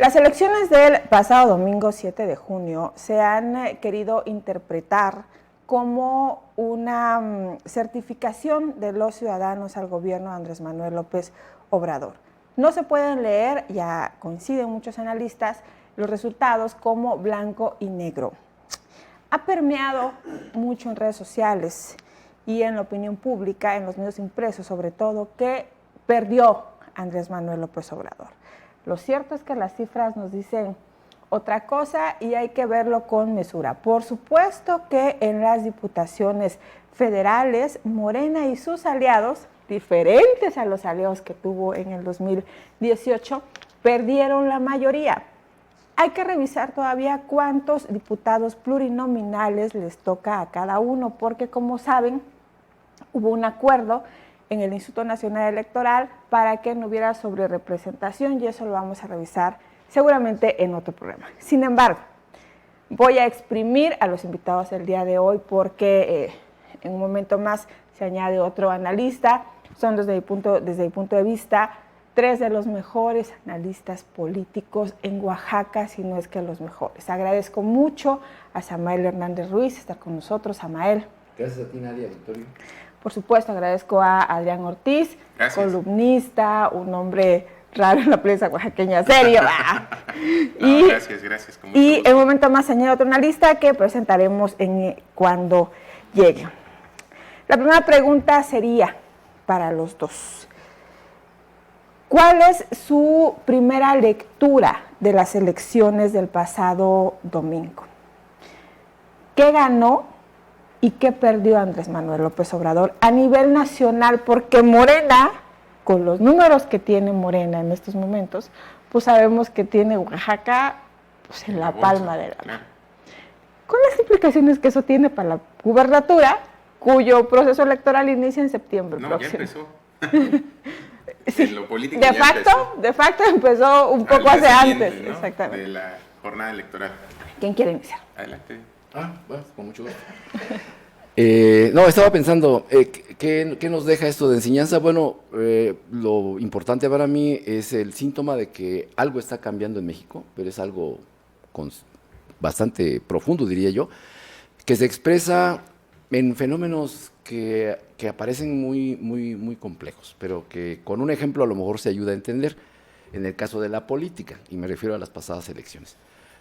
Las elecciones del pasado domingo 7 de junio se han querido interpretar como una certificación de los ciudadanos al gobierno de Andrés Manuel López Obrador. No se pueden leer, ya coinciden muchos analistas, los resultados como blanco y negro. Ha permeado mucho en redes sociales y en la opinión pública, en los medios impresos sobre todo, que perdió Andrés Manuel López Obrador. Lo cierto es que las cifras nos dicen otra cosa y hay que verlo con mesura. Por supuesto que en las diputaciones federales, Morena y sus aliados, diferentes a los aliados que tuvo en el 2018, perdieron la mayoría. Hay que revisar todavía cuántos diputados plurinominales les toca a cada uno, porque como saben, hubo un acuerdo en el Instituto Nacional Electoral para que no hubiera sobrerepresentación y eso lo vamos a revisar seguramente en otro programa. Sin embargo, voy a exprimir a los invitados el día de hoy porque en un momento más se añade otro analista. Son desde mi punto de vista 3 de los mejores analistas políticos en Oaxaca, si no es que los mejores. Agradezco mucho a Samael Hernández Ruiz estar con nosotros. Samael. Gracias a ti, Nadia, Victorio. Por supuesto, agradezco a Adrián Ortiz, columnista, un hombre raro en la prensa oaxaqueña, serio. No, gracias. Y en un momento más añado otro analista que presentaremos cuando llegue. La primera pregunta sería para los dos. ¿Cuál es su primera lectura de las elecciones del pasado domingo? ¿Qué ganó y qué perdió Andrés Manuel López Obrador a nivel nacional? Porque Morena, con los números que tiene Morena en estos momentos, pues sabemos que tiene Oaxaca pues, en la palma de la mano. Con las implicaciones que eso tiene para la gubernatura, cuyo proceso electoral inicia en septiembre próximo. Ya empezó. Sí, en lo político de facto empezó un poco hace antes, ¿no? Exactamente. De la jornada electoral. ¿Quién quiere iniciar? Adelante. Bueno, con mucho gusto. No, estaba pensando, ¿qué nos deja esto de enseñanza? Bueno, lo importante para mí es el síntoma de que algo está cambiando en México, pero es algo bastante profundo, diría yo, que se expresa en fenómenos que aparecen muy complejos, pero que con un ejemplo a lo mejor se ayuda a entender, en el caso de la política, y me refiero a las pasadas elecciones.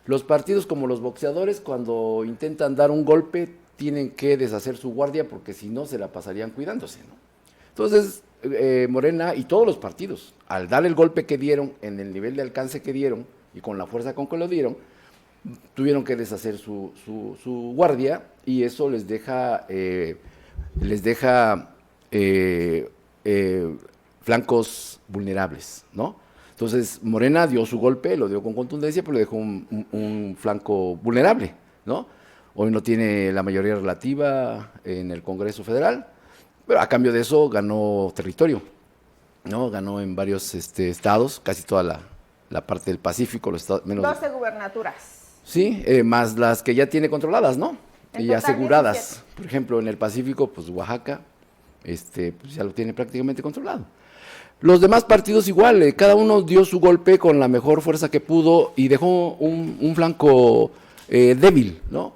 Los partidos, como los boxeadores, cuando intentan dar un golpe, tienen que deshacer su guardia porque si no se la pasarían cuidándose, ¿no? Entonces, Morena y todos los partidos, al dar el golpe que dieron, en el nivel de alcance que dieron y con la fuerza con que lo dieron, tuvieron que deshacer su guardia y eso les deja flancos vulnerables, ¿no? Entonces, Morena dio su golpe, lo dio con contundencia, pero le dejó un flanco vulnerable, ¿no? Hoy no tiene la mayoría relativa en el Congreso Federal, pero a cambio de eso ganó territorio, ¿no? Ganó en varios estados, casi toda la parte del Pacífico, los estados, menos 12 gubernaturas. Sí, más las que ya tiene controladas, ¿no? Y aseguradas. 17. Por ejemplo, en el Pacífico, pues Oaxaca, pues ya lo tiene prácticamente controlado. Los demás partidos igual, cada uno dio su golpe con la mejor fuerza que pudo y dejó un flanco débil, ¿no?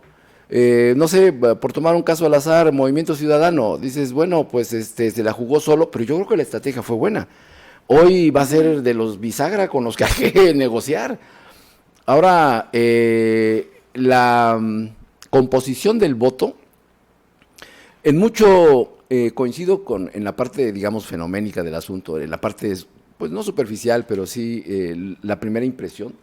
No sé, por tomar un caso al azar, Movimiento Ciudadano, dices, bueno, pues se la jugó solo, pero yo creo que la estrategia fue buena. Hoy va a ser de los bisagra con los que hay que negociar. Ahora, la composición del voto, en mucho coincido en la parte, digamos, fenoménica del asunto, en la parte, pues no superficial, pero sí la primera impresión,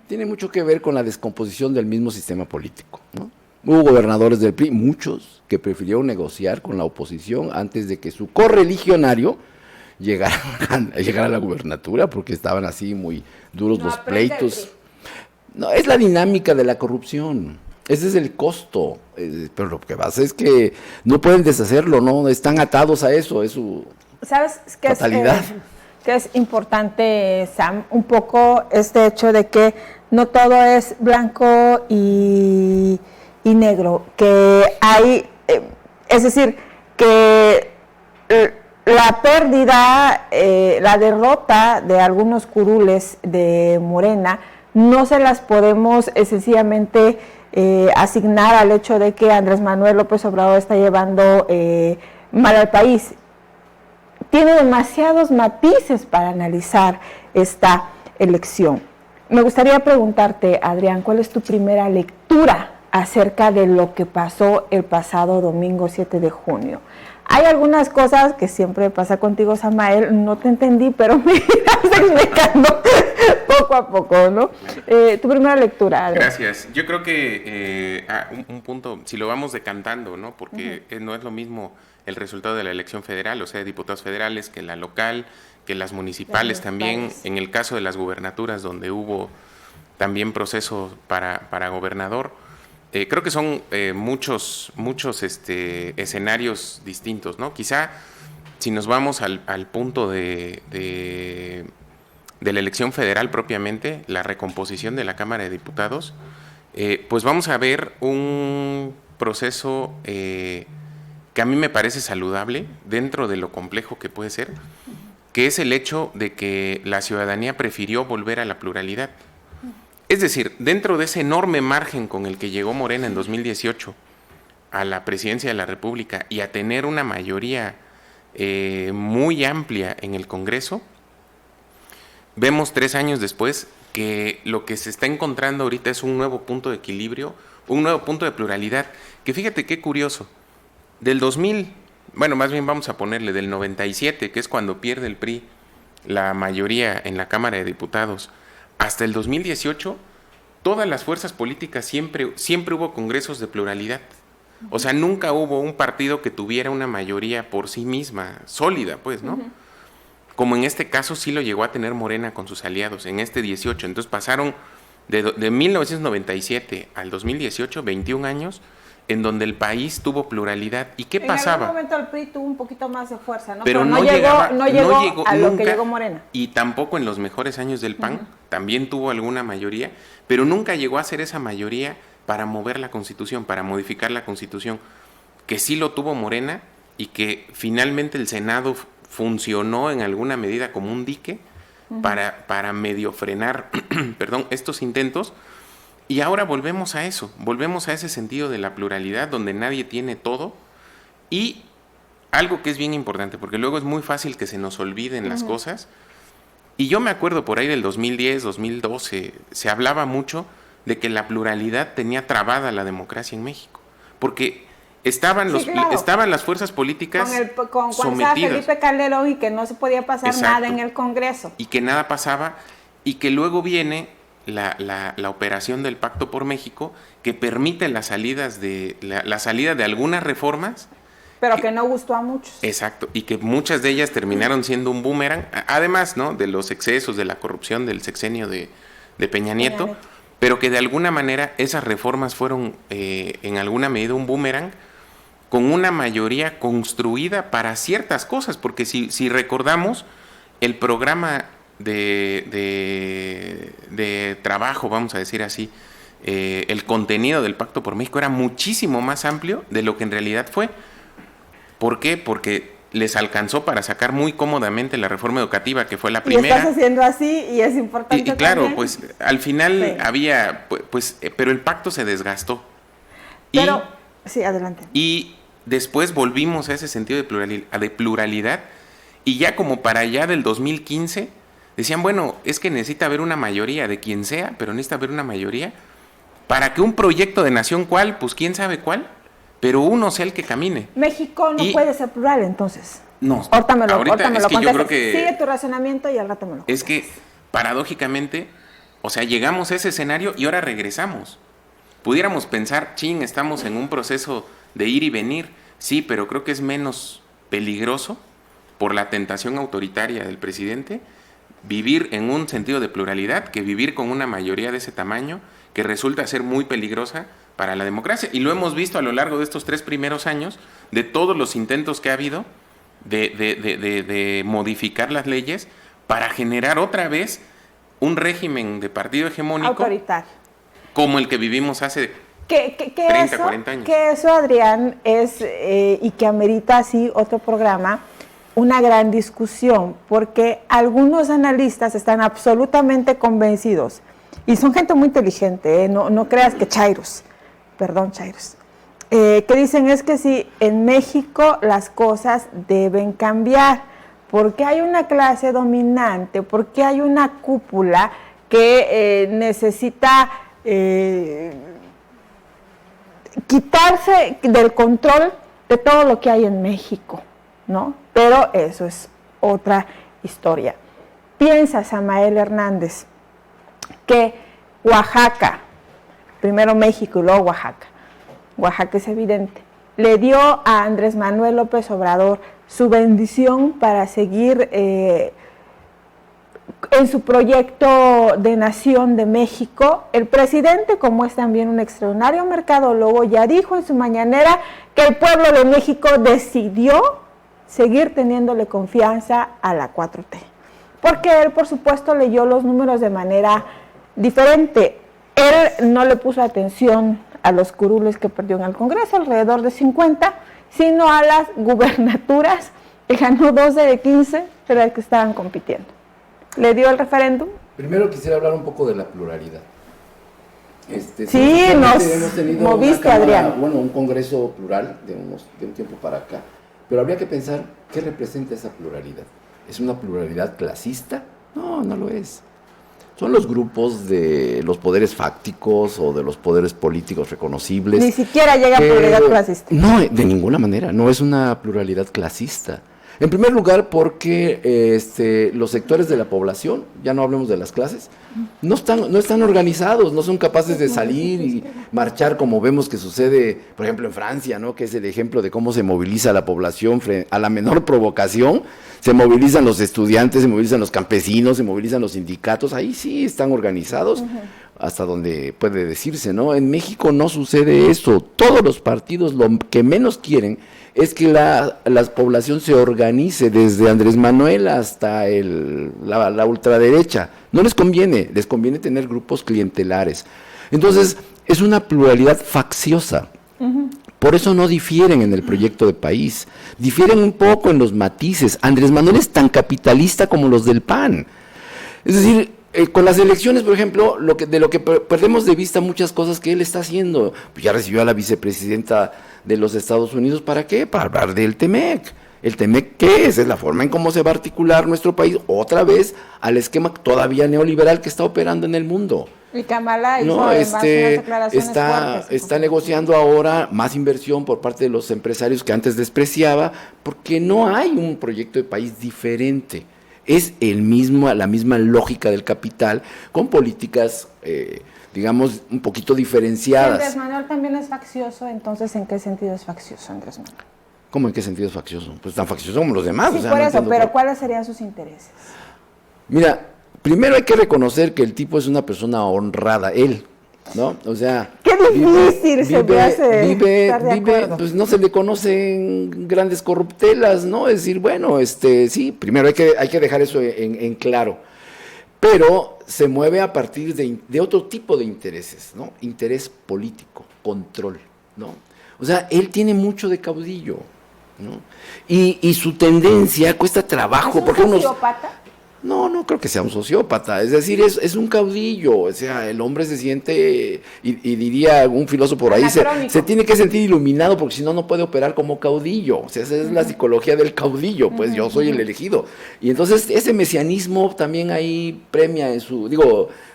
tiene mucho que ver con la descomposición del mismo sistema político, ¿no? Hubo gobernadores del PRI, muchos, que prefirieron negociar con la oposición antes de que su correligionario llegara a la gubernatura, porque estaban así muy duros los pleitos. No, es la dinámica de la corrupción. Ese es el costo, pero lo que pasa es que no pueden deshacerlo, no están atados a eso, es su fatalidad. Que es importante, Sam, un poco este hecho de que no todo es blanco y negro, que hay, es decir, que la pérdida, la derrota de algunos curules de Morena no se las podemos sencillamente asignar al hecho de que Andrés Manuel López Obrador está llevando mal al país. Tiene demasiados matices para analizar esta elección. Me gustaría preguntarte, Adrián, ¿cuál es tu primera lectura acerca de lo que pasó el pasado domingo 7 de junio? Hay algunas cosas que siempre pasa contigo, Samael, no te entendí, pero me irás explicando poco a poco, ¿no? Tu primera lectura, Adrián. Gracias. Yo creo que un punto, si lo vamos decantando, ¿no? Porque no es lo mismo el resultado de la elección federal, o sea, de diputados federales, que la local, que las municipales también, en el caso de las gubernaturas, donde hubo también proceso para gobernador. Creo que son muchos escenarios distintos, ¿no? Quizá si nos vamos al punto de la elección federal propiamente, la recomposición de la Cámara de Diputados, pues vamos a ver un proceso que a mí me parece saludable dentro de lo complejo que puede ser, que es el hecho de que la ciudadanía prefirió volver a la pluralidad. Es decir, dentro de ese enorme margen con el que llegó Morena en 2018 a la presidencia de la República y a tener una mayoría muy amplia en el Congreso, vemos 3 años después que lo que se está encontrando ahorita es un nuevo punto de equilibrio, un nuevo punto de pluralidad, que fíjate qué curioso, del 2000, bueno, más bien vamos a ponerle del 97, que es cuando pierde el PRI la mayoría en la Cámara de Diputados, hasta el 2018, todas las fuerzas políticas siempre hubo congresos de pluralidad. O sea, nunca hubo un partido que tuviera una mayoría por sí misma, sólida, pues, ¿no? Como en este caso sí lo llegó a tener Morena con sus aliados, en este 18. Entonces pasaron de 1997 al 2018, 21 años, en donde el país tuvo pluralidad. ¿Y qué pasaba? En algún momento el PRI tuvo un poquito más de fuerza, ¿no? Pero no llegó a nunca, lo que llegó Morena. Y tampoco en los mejores años del PAN, también tuvo alguna mayoría, pero nunca llegó a ser esa mayoría para mover la Constitución, para modificar la Constitución, que sí lo tuvo Morena y que finalmente el Senado funcionó en alguna medida como un dique para medio frenar estos intentos. Y ahora volvemos a eso, volvemos a ese sentido de la pluralidad donde nadie tiene todo. Y algo que es bien importante, porque luego es muy fácil que se nos olviden las cosas. Y yo me acuerdo por ahí del 2010, 2012, se hablaba mucho de que la pluralidad tenía trabada la democracia en México, porque estaban las fuerzas políticas con sometidas. Felipe Calderón y que no se podía pasar Exacto. nada en el Congreso. Y que nada pasaba, y que luego viene la operación del Pacto por México, que permite la salida de algunas reformas. Pero que no gustó a muchos. Exacto, y que muchas de ellas terminaron siendo un boomerang, además, ¿no?, de los excesos, de la corrupción del sexenio de Peña Nieto, pero que de alguna manera esas reformas fueron en alguna medida un boomerang con una mayoría construida para ciertas cosas, porque si recordamos el programa de trabajo, vamos a decir así, el contenido del Pacto por México era muchísimo más amplio de lo que en realidad fue. ¿Por qué? Porque les alcanzó para sacar muy cómodamente la reforma educativa, que fue la primera. Y estás haciendo así y es importante. Y claro, también. pues al final había, pero el pacto se desgastó. Pero, sí, adelante. Y después volvimos a ese sentido de pluralidad, y ya como para allá del 2015, decían, bueno, es que necesita haber una mayoría de quien sea, pero necesita haber una mayoría para que un proyecto de nación, ¿cuál? Pues quién sabe cuál, pero uno sea el que camine. México no puede ser plural, entonces. No. Ahorita me lo es que contestas. yo creo que sigue tu razonamiento y al rato me lo contestas. Es que, paradójicamente, o sea, llegamos a ese escenario y ahora regresamos. Pudiéramos pensar, estamos en un proceso de ir y venir. Sí, pero creo que es menos peligroso por la tentación autoritaria del presidente vivir en un sentido de pluralidad que vivir con una mayoría de ese tamaño, que resulta ser muy peligrosa para la democracia. Y lo hemos visto a lo largo de estos 3 primeros años, de todos los intentos que ha habido de modificar las leyes para generar otra vez un régimen de partido hegemónico autoritario, como el que vivimos hace 30, 40 años. Que eso, Adrián, es, y que amerita así otro programa, una gran discusión, porque algunos analistas están absolutamente convencidos y son gente muy inteligente, no creas que chairos, perdón chairos, que dicen es que sí, en México las cosas deben cambiar, porque hay una clase dominante, porque hay una cúpula que necesita quitarse del control de todo lo que hay en México, ¿no? Pero eso es otra historia. Piensa, Samael Hernández, que Oaxaca, primero México y luego Oaxaca es evidente, le dio a Andrés Manuel López Obrador su bendición para seguir en su proyecto de nación de México. El presidente, como es también un extraordinario mercadólogo, ya dijo en su mañanera que el pueblo de México decidió seguir teniéndole confianza a la 4T. Porque él, por supuesto, leyó los números de manera diferente. Él no le puso atención a los curules que perdió en el Congreso, alrededor de 50, sino a las gubernaturas, que ganó 12 de 15, pero las que estaban compitiendo. ¿Le dio el referéndum? Primero quisiera hablar un poco de la pluralidad. Sí, nos hemos tenido moviste, Adrián. Bueno, un congreso plural de un tiempo para acá, pero habría que pensar qué representa esa pluralidad. ¿Es una pluralidad clasista? No, no lo es. Son los grupos de los poderes fácticos o de los poderes políticos reconocibles. Ni siquiera llega a pluralidad clasista. No, de ninguna manera, no es una pluralidad clasista. En primer lugar, porque los sectores de la población, ya no hablemos de las clases, no están organizados, no son capaces de salir y marchar como vemos que sucede, por ejemplo, en Francia, ¿no? Que es el ejemplo de cómo se moviliza la población a la menor provocación. Se movilizan los estudiantes, se movilizan los campesinos, se movilizan los sindicatos, ahí sí están organizados, hasta donde puede decirse, ¿no? En México no sucede eso. Todos los partidos lo que menos quieren es que la población se organice, desde Andrés Manuel hasta la ultraderecha. No les conviene tener grupos clientelares. Entonces, es una pluralidad facciosa. Por eso no difieren en el proyecto de país, difieren un poco en los matices. Andrés Manuel es tan capitalista como los del PAN. Es decir, con las elecciones, por ejemplo, de lo que perdemos de vista muchas cosas que él está haciendo. Pues ya recibió a la vicepresidenta de los Estados Unidos, ¿para qué? Para hablar del TEMEC. ¿El TEMEC qué es? Es la forma en cómo se va a articular nuestro país, otra vez, al esquema todavía neoliberal que está operando en el mundo. Y Kamala hizo además unas declaraciones fuertes. Está negociando ahora más inversión por parte de los empresarios que antes despreciaba, porque no hay un proyecto de país diferente. Es la misma lógica del capital, con políticas, digamos, un poquito diferenciadas. Si Andrés Manuel también es faccioso, entonces, ¿en qué sentido es faccioso Andrés Manuel? ¿Cómo en qué sentido es faccioso? Pues tan faccioso como los demás. Sí, por eso, pero ¿cuáles serían sus intereses? Mira, primero hay que reconocer que el tipo es una persona honrada, él, ¿no? O sea, qué difícil se me hace estar de acuerdo. Pues no se le conocen grandes corruptelas, ¿no? Es decir, bueno, sí, primero hay que dejar eso en claro. Pero se mueve a partir de otro tipo de intereses, ¿no? Interés político, control, ¿no? O sea, él tiene mucho de caudillo, ¿no? Y su tendencia cuesta trabajo. ¿Es un sociópata? No creo que sea un sociópata, es decir, es un caudillo, o sea, el hombre se siente, y diría un filósofo por ahí, se tiene que sentir iluminado porque si no, no puede operar como caudillo, o sea, esa es la psicología del caudillo, pues yo soy el elegido. Y entonces ese mesianismo también ahí premia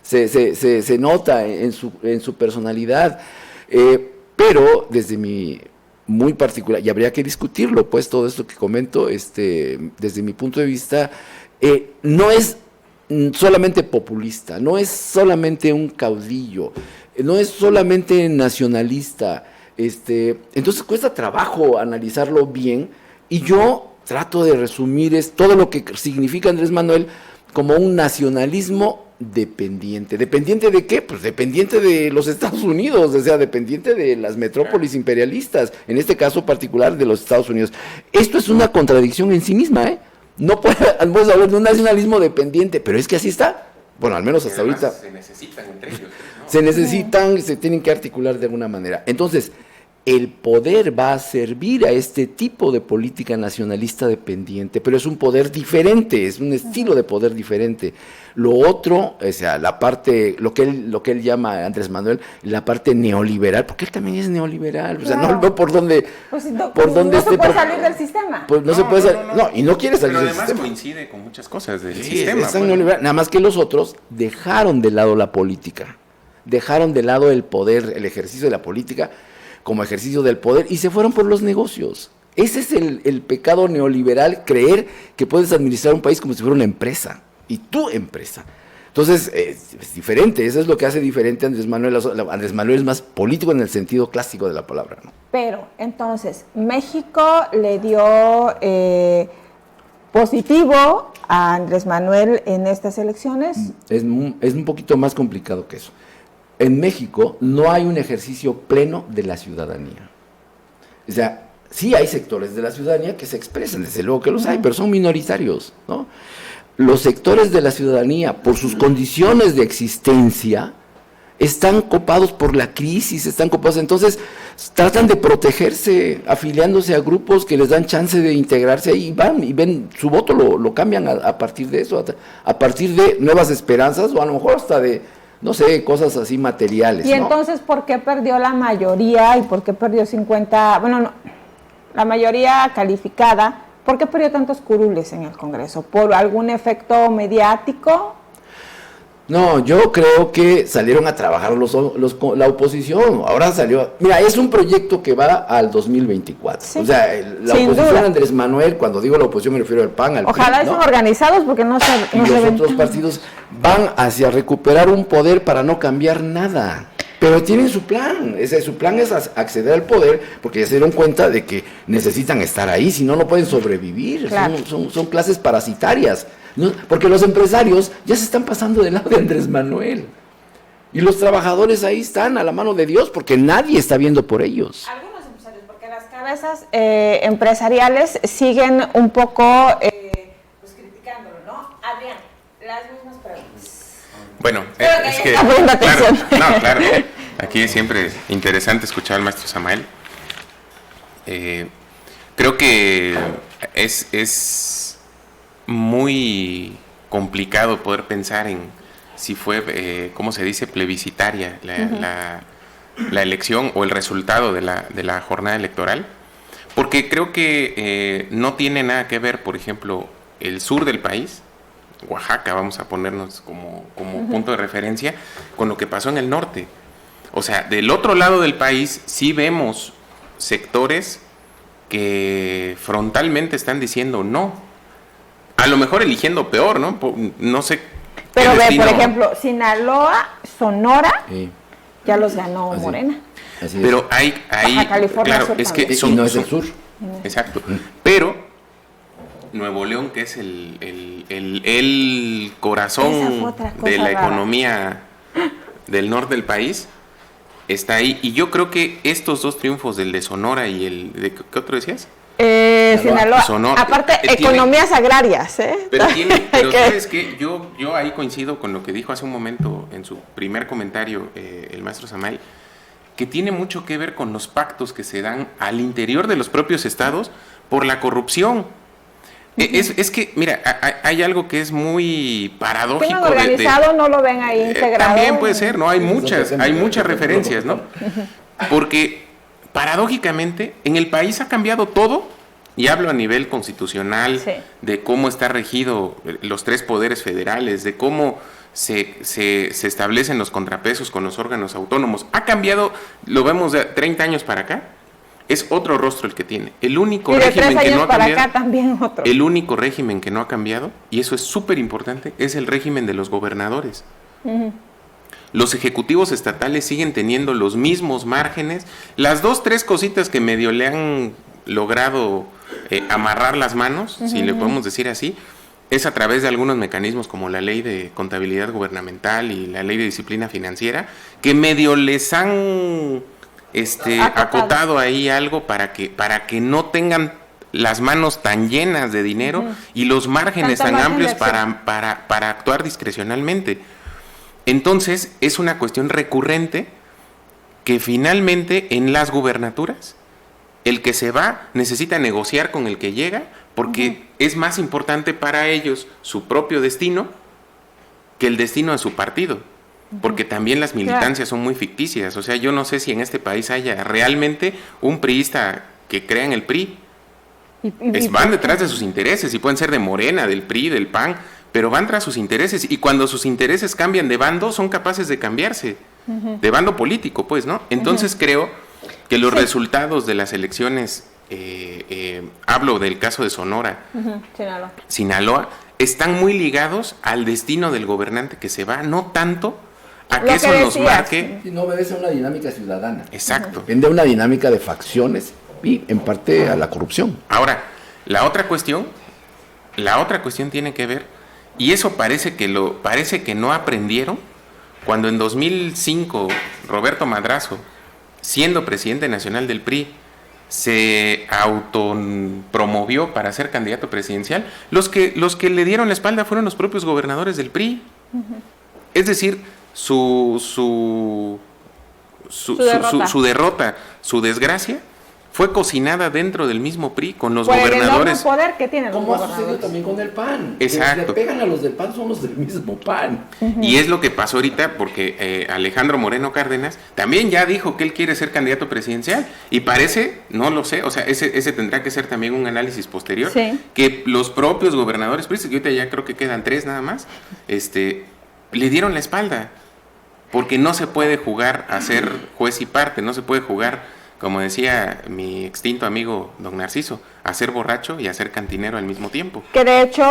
se nota en su personalidad, pero desde mi muy particular, y habría que discutirlo, pues todo esto que comento, desde mi punto de vista, no es solamente populista, no es solamente un caudillo, no es solamente nacionalista, entonces cuesta trabajo analizarlo bien, y yo trato de resumir todo lo que significa Andrés Manuel como un nacionalismo dependiente. ¿Dependiente de qué? Pues dependiente de los Estados Unidos, o sea, dependiente de las metrópolis imperialistas, en este caso particular de los Estados Unidos. Esto es una contradicción en sí misma, ¿eh? No puedes hablar de un nacionalismo dependiente, pero es que así está. Bueno, al menos hasta ahorita. Se necesitan entre ellos, ¿no? Se necesitan, se tienen que articular de alguna manera. Entonces, el poder va a servir a este tipo de política nacionalista dependiente, pero es un poder diferente, es un estilo de poder diferente. Lo otro, o sea, la parte, lo que él llama, Andrés Manuel, la parte neoliberal, porque él también es neoliberal, o sea, no veo por dónde... Pues no se puede salir del sistema. Pues no se puede salir, no, y no quiere salir del sistema. Pero además coincide con muchas cosas del Sí, sistema. es tan neoliberal, nada más que los otros dejaron de lado la política, dejaron de lado el poder, el ejercicio de la política como ejercicio del poder y se fueron por los negocios. Ese es el pecado neoliberal, creer que puedes administrar un país como si fuera una empresa, y tu empresa. Entonces, es diferente, eso es lo que hace diferente a Andrés Manuel. Andrés Manuel es más político en el sentido clásico de la palabra, ¿no? Pero, entonces, México le dio positivo a Andrés Manuel en estas elecciones. Es un poquito más complicado que eso. En México no hay un ejercicio pleno de la ciudadanía. O sea, sí hay sectores de la ciudadanía que se expresan, desde luego que los hay, pero son minoritarios, ¿no? Los sectores de la ciudadanía, por sus condiciones de existencia, están copados por la crisis, están copados, entonces tratan de protegerse afiliándose a grupos que les dan chance de integrarse ahí, y van y ven, su voto lo cambian a partir de eso, a partir de nuevas esperanzas o a lo mejor hasta de, no sé, cosas así materiales. Y entonces, ¿por qué perdió la mayoría y por qué perdió 50, la mayoría calificada? ¿Por qué perdió tantos curules en el Congreso? ¿Por algún efecto mediático? No, yo creo que salieron a trabajar la oposición. Ahora salió. Mira, es un proyecto que va al 2024. Sí, o sea, la oposición duda. Andrés Manuel, cuando digo la oposición me refiero al PAN, al Ojalá PRI, estén organizados porque no se y los otros partidos van hacia recuperar un poder para no cambiar nada. Pero tienen su plan, su plan es acceder al poder porque ya se dieron cuenta de que necesitan estar ahí, si no, no pueden sobrevivir, claro. son clases parasitarias, ¿no? Porque los empresarios ya se están pasando del lado de Andrés Manuel y los trabajadores ahí están a la mano de Dios porque nadie está viendo por ellos. Algunos empresarios, porque las cabezas empresariales siguen un poco pues criticándolo, ¿no? Adrián, las mismas preguntas. Bueno, es que claro, aquí es siempre interesante escuchar al maestro Samael. Creo que es muy complicado poder pensar en si fue, ¿cómo se dice?, plebiscitaria la elección o el resultado de la jornada electoral, porque creo que no tiene nada que ver, por ejemplo, el sur del país, Oaxaca, vamos a ponernos como punto de referencia, con lo que pasó en el norte. O sea, del otro lado del país sí vemos sectores que frontalmente están diciendo no. A lo mejor eligiendo peor, ¿no? No sé. Pero ve, por ejemplo, Sinaloa, Sonora, sí, ya los ganó Morena. Así pero hay Baja California, claro, sur es que y no es el sur. Exacto. Pero Nuevo León, que es el corazón de la economía del norte del país, está ahí. Y yo creo que estos dos triunfos, del de Sonora y el de ¿qué otro decías? Sinaloa. Sonora. Aparte, economías agrarias, ¿eh? Pero sabes que yo ahí coincido con lo que dijo hace un momento en su primer comentario el maestro Samael, que tiene mucho que ver con los pactos que se dan al interior de los propios estados por la corrupción. Es que, mira, hay algo que es muy paradójico. ¿Tienen organizado? ¿No lo ven ahí integrado? También puede ser, ¿no? Hay muchas referencias, ¿no? Porque paradójicamente en el país ha cambiado todo, y hablo a nivel constitucional, sí, de cómo está regido los tres poderes federales, de cómo se establecen los contrapesos con los órganos autónomos. Ha cambiado, lo vemos de 30 años para acá. Es otro rostro el que tiene. El único régimen que no ha cambiado. Acá también otro. El único régimen que no ha cambiado, y eso es súper importante, es el régimen de los gobernadores. Uh-huh. Los ejecutivos estatales siguen teniendo los mismos márgenes. Las 2-3 cositas que medio le han logrado amarrar las manos, uh-huh, si le podemos decir así, es a través de algunos mecanismos como la ley de contabilidad gubernamental y la ley de disciplina financiera, que medio les han acotado ahí algo para que no tengan las manos tan llenas de dinero, uh-huh, y los márgenes tan amplios para actuar discrecionalmente. Entonces es una cuestión recurrente que finalmente en las gubernaturas el que se va necesita negociar con el que llega, porque es más importante para ellos su propio destino que el destino de su partido, porque también las militancias son muy ficticias. O sea, yo no sé si en este país haya realmente un priista que crea en el PRI. Van detrás de sus intereses, y pueden ser de Morena, del PRI, del PAN, pero van tras sus intereses, y cuando sus intereses cambian de bando, son capaces de cambiarse, de bando político, pues, ¿no? Entonces creo que los resultados de las elecciones, hablo del caso de Sonora, Sinaloa, están muy ligados al destino del gobernante que se va, no tanto a que eso nos marque. Si no obedece a una dinámica ciudadana. Exacto. Depende de una dinámica de facciones y en parte a la corrupción. Ahora, la otra cuestión tiene que ver, y eso parece que no aprendieron, cuando en 2005 Roberto Madrazo, siendo presidente nacional del PRI, se autopromovió para ser candidato presidencial, los que le dieron la espalda fueron los propios gobernadores del PRI. Es decir, su derrota, su desgracia, fue cocinada dentro del mismo PRI con los gobernadores. El poder que tienen los Como ha gobernadores. sucedido también con el PAN. Exacto. Los que le pegan a los del PAN son los del mismo PAN. Y es lo que pasó ahorita, porque Alejandro Moreno Cárdenas también ya dijo que él quiere ser candidato presidencial, y parece, no lo sé, o sea, ese tendrá que ser también un análisis posterior, que los propios gobernadores, que ahorita ya creo que quedan 3 nada más, le dieron la espalda, porque no se puede jugar a ser juez y parte, no se puede jugar, como decía mi extinto amigo don Narciso, a ser borracho y a ser cantinero al mismo tiempo. Que de hecho,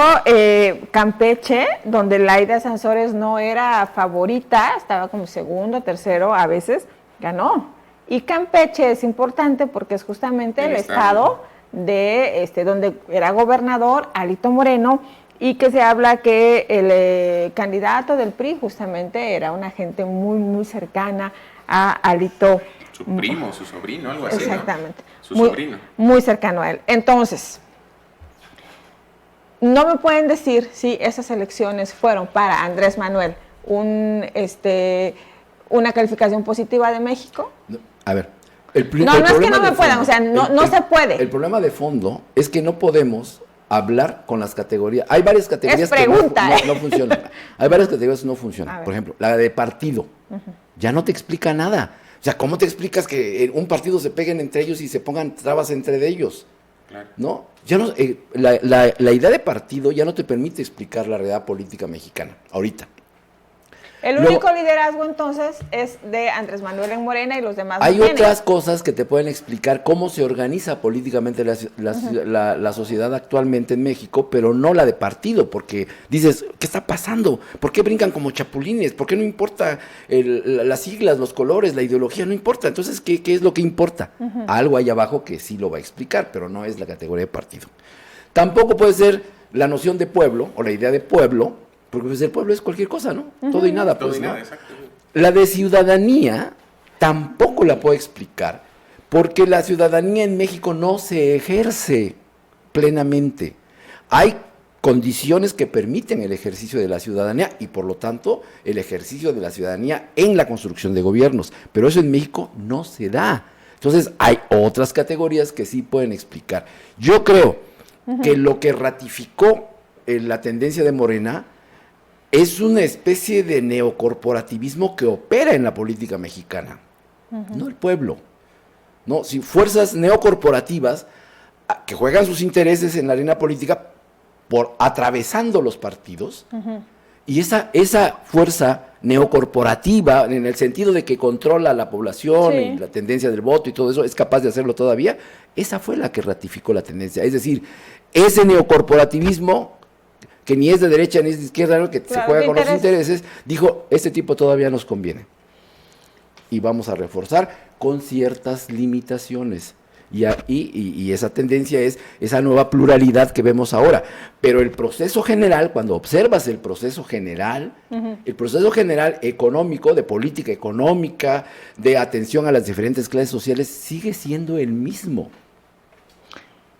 Campeche, donde Laida Sansores no era favorita, estaba como segundo, tercero, a veces ganó. Y Campeche es importante porque es justamente el estado de donde era gobernador Alito Moreno, y que se habla que el candidato del PRI justamente era una gente muy, muy cercana a Alito. Su primo, su sobrino, algo así. Exactamente. ¿No? Su sobrino. Muy cercano a él. Entonces, no me pueden decir si esas elecciones fueron para Andrés Manuel una calificación positiva de México. No, a ver. No es que no me puedan, o sea, no se puede. El problema de fondo es que no podemos hablar con las categorías. Hay varias categorías que no funcionan. Hay varias categorías que no funcionan. Por ejemplo, la de partido. Ya no te explica nada. O sea, ¿cómo te explicas que un partido se peguen entre ellos y se pongan trabas entre ellos? Claro. ¿No? Ya no, la idea de partido ya no te permite explicar la realidad política mexicana, ahorita. El único liderazgo entonces es de Andrés Manuel en Morena, y los demás hay otras cosas que te pueden explicar cómo se organiza políticamente la sociedad actualmente en México, pero no la de partido, porque dices, ¿qué está pasando? ¿Por qué brincan como chapulines? ¿Por qué no importa las siglas, los colores, la ideología? No importa. Entonces, ¿qué es lo que importa? Algo ahí abajo que sí lo va a explicar, pero no es la categoría de partido. Tampoco puede ser la noción de pueblo o la idea de pueblo, porque pues el pueblo es cualquier cosa, ¿no? Todo y nada, pues, ¿no? La de ciudadanía tampoco la puedo explicar, porque la ciudadanía en México no se ejerce plenamente. Hay condiciones que permiten el ejercicio de la ciudadanía y, por lo tanto, el ejercicio de la ciudadanía en la construcción de gobiernos, pero eso en México no se da. Entonces, hay otras categorías que sí pueden explicar. Yo creo que lo que ratificó la tendencia de Morena es una especie de neocorporativismo que opera en la política mexicana, no el pueblo. No, si fuerzas neocorporativas que juegan sus intereses en la arena política atravesando los partidos, y esa fuerza neocorporativa, en el sentido de que controla la población y la tendencia del voto y todo eso, es capaz de hacerlo todavía, esa fue la que ratificó la tendencia. Es decir, ese neocorporativismo que ni es de derecha ni es de izquierda, que se juega con los intereses, dijo, este tipo todavía nos conviene. Y vamos a reforzar con ciertas limitaciones. Y esa tendencia es esa nueva pluralidad que vemos ahora. Pero el proceso general, cuando observas el proceso general económico, de política económica, de atención a las diferentes clases sociales, sigue siendo el mismo.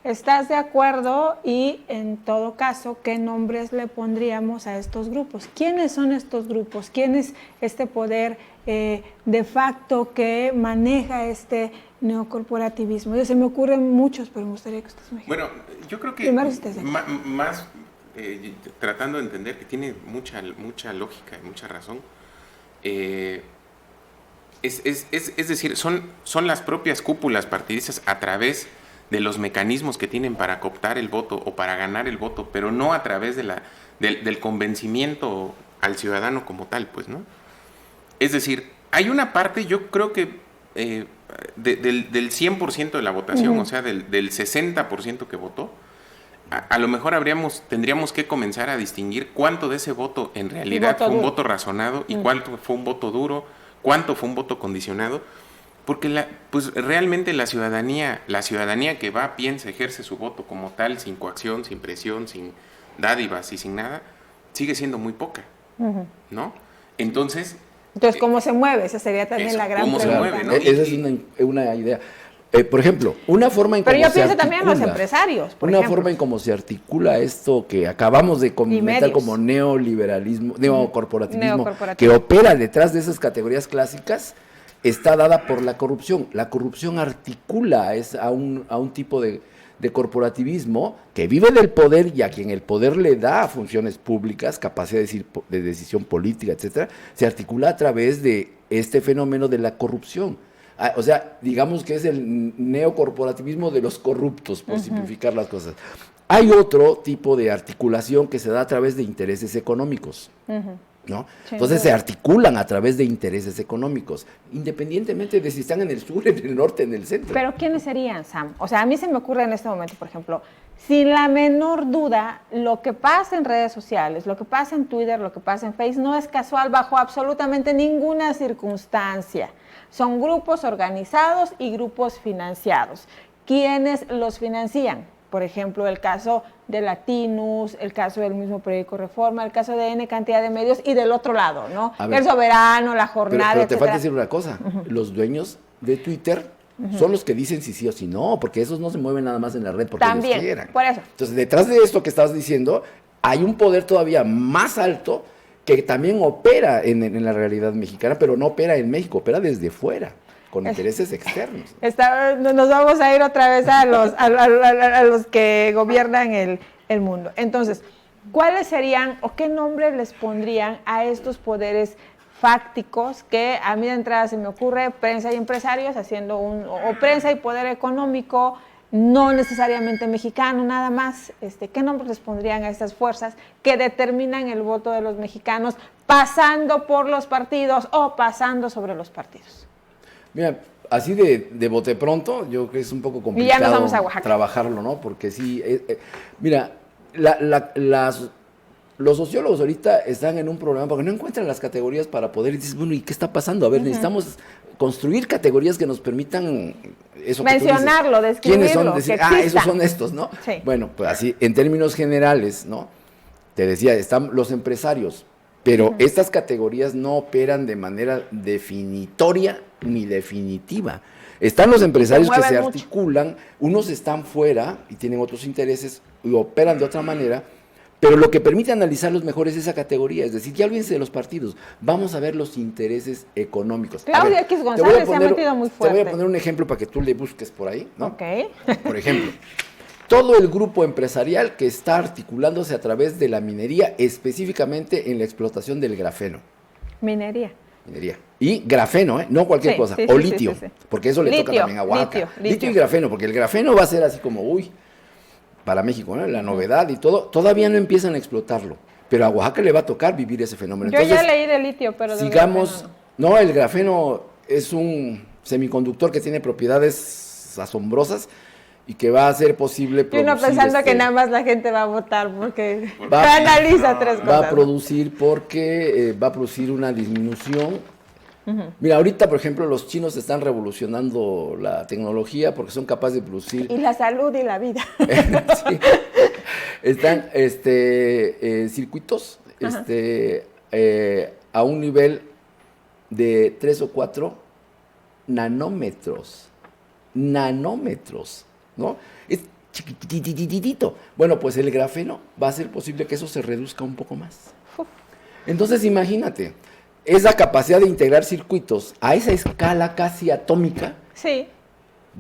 ¿estás de acuerdo? Y en todo caso, ¿qué nombres le pondríamos a estos grupos? ¿Quiénes son estos grupos? ¿Quién es este poder de facto que maneja este neocorporativismo? Se me ocurren muchos, pero me gustaría que ustedes me dijeran. Bueno, yo creo que más tratando de entender que tiene mucha lógica y mucha razón. Es decir, son las propias cúpulas partidistas a través de los mecanismos que tienen para cooptar el voto o para ganar el voto, pero no a través del convencimiento al ciudadano como tal, pues, ¿no? Es decir, hay una parte, yo creo que del 100% de la votación, o sea, del 60% que votó, a lo mejor tendríamos que comenzar a distinguir cuánto de ese voto en realidad fue un voto razonado y cuánto fue un voto duro, cuánto fue un voto condicionado, porque pues realmente la ciudadanía que va, piensa, ejerce su voto como tal, sin coacción, sin presión, sin dádivas y sin nada, sigue siendo muy poca, ¿no? Entonces, ¿cómo se mueve? Esa sería también la gran pregunta. ¿Cómo se mueve, ¿no? Esa es una idea. Por ejemplo, una forma en cómo se articula... Pero yo pienso también en los empresarios, por ejemplo. Forma en cómo se articula esto que acabamos de comentar como neoliberalismo, neocorporativismo, que opera detrás de esas categorías clásicas, está dada por la corrupción. La corrupción articula a un tipo de corporativismo que vive del poder y a quien el poder le da funciones públicas, capacidad de decisión política, etcétera, se articula a través de este fenómeno de la corrupción. O sea, digamos que es el neocorporativismo de los corruptos, por simplificar las cosas. Hay otro tipo de articulación que se da a través de intereses económicos, ¿no? Sí, entonces se articulan a través de intereses económicos, independientemente de si están en el sur, en el norte, en el centro. Pero ¿quiénes serían, Sam? O sea, a mí se me ocurre en este momento, por ejemplo, sin la menor duda, lo que pasa en redes sociales, lo que pasa en Twitter, lo que pasa en Facebook, no es casual bajo absolutamente ninguna circunstancia. Son grupos organizados y grupos financiados. ¿Quiénes los financian? Por ejemplo, el caso de Latinus, el caso del mismo periódico Reforma, el caso de N cantidad de medios y del otro lado, ¿no? El Soberano, La Jornada, pero te falta decir una cosa, los dueños de Twitter son los que dicen si sí o si no, porque esos no se mueven nada más en la red porque también, ellos quieran. Por eso. Entonces, detrás de esto que estás diciendo, hay un poder todavía más alto que también opera en la realidad mexicana, pero no opera en México, opera desde fuera, con intereses externos. Nos vamos a ir otra vez a los que gobiernan el mundo. Entonces, ¿cuáles serían o qué nombre les pondrían a estos poderes fácticos que a mí de entrada se me ocurre prensa y empresarios haciendo o prensa y poder económico, no necesariamente mexicano, nada más? ¿Qué nombres les pondrían a estas fuerzas que determinan el voto de los mexicanos pasando por los partidos o pasando sobre los partidos? Mira, así de bote pronto, yo creo que es un poco complicado y ya nos vamos a Oaxaca. Trabajarlo, ¿no? Porque sí, mira, los sociólogos ahorita están en un problema porque no encuentran las categorías para poder decir, bueno, ¿y qué está pasando? A ver, necesitamos construir categorías que nos permitan eso. Mencionarlo, que describirlo. ¿Quiénes son? Decir, esos son estos, ¿no? Sí. Bueno, pues así, en términos generales, ¿no? Te decía, están los empresarios, pero estas categorías no operan de manera definitoria ni definitiva. Están los empresarios que se articulan, unos están fuera y tienen otros intereses y operan de otra manera, pero lo que permite analizarlos mejor es esa categoría, es decir, ya olvídense de los partidos, vamos a ver los intereses económicos. Claudia X González se ha metido muy fuerte. Te voy a poner un ejemplo para que tú le busques por ahí, ¿no? Ok. Por ejemplo, todo el grupo empresarial que está articulándose a través de la minería, específicamente en la explotación del grafeno. Minería. Y grafeno, no cualquier cosa, o litio, porque eso le toca también a Oaxaca. Litio y grafeno, porque el grafeno va a ser así como, para México, ¿no? La novedad y todo, todavía no empiezan a explotarlo, pero a Oaxaca le va a tocar vivir ese fenómeno. Yo ya leí de litio, pero sigamos, no, el grafeno es un semiconductor que tiene propiedades asombrosas y que va a ser posible producir. Y uno pensando que nada más la gente va a votar porque analiza tres cosas. Va a producir porque va a producir una disminución. Mira, ahorita, por ejemplo, los chinos están revolucionando la tecnología porque son capaces de producir... Y la salud y la vida. Sí. Están circuitos a un nivel de 3 o 4 nanómetros, ¿no? chiquitititito. Bueno, pues el grafeno va a hacer posible que eso se reduzca un poco más. Entonces, imagínate, esa capacidad de integrar circuitos a esa escala casi atómica, sí,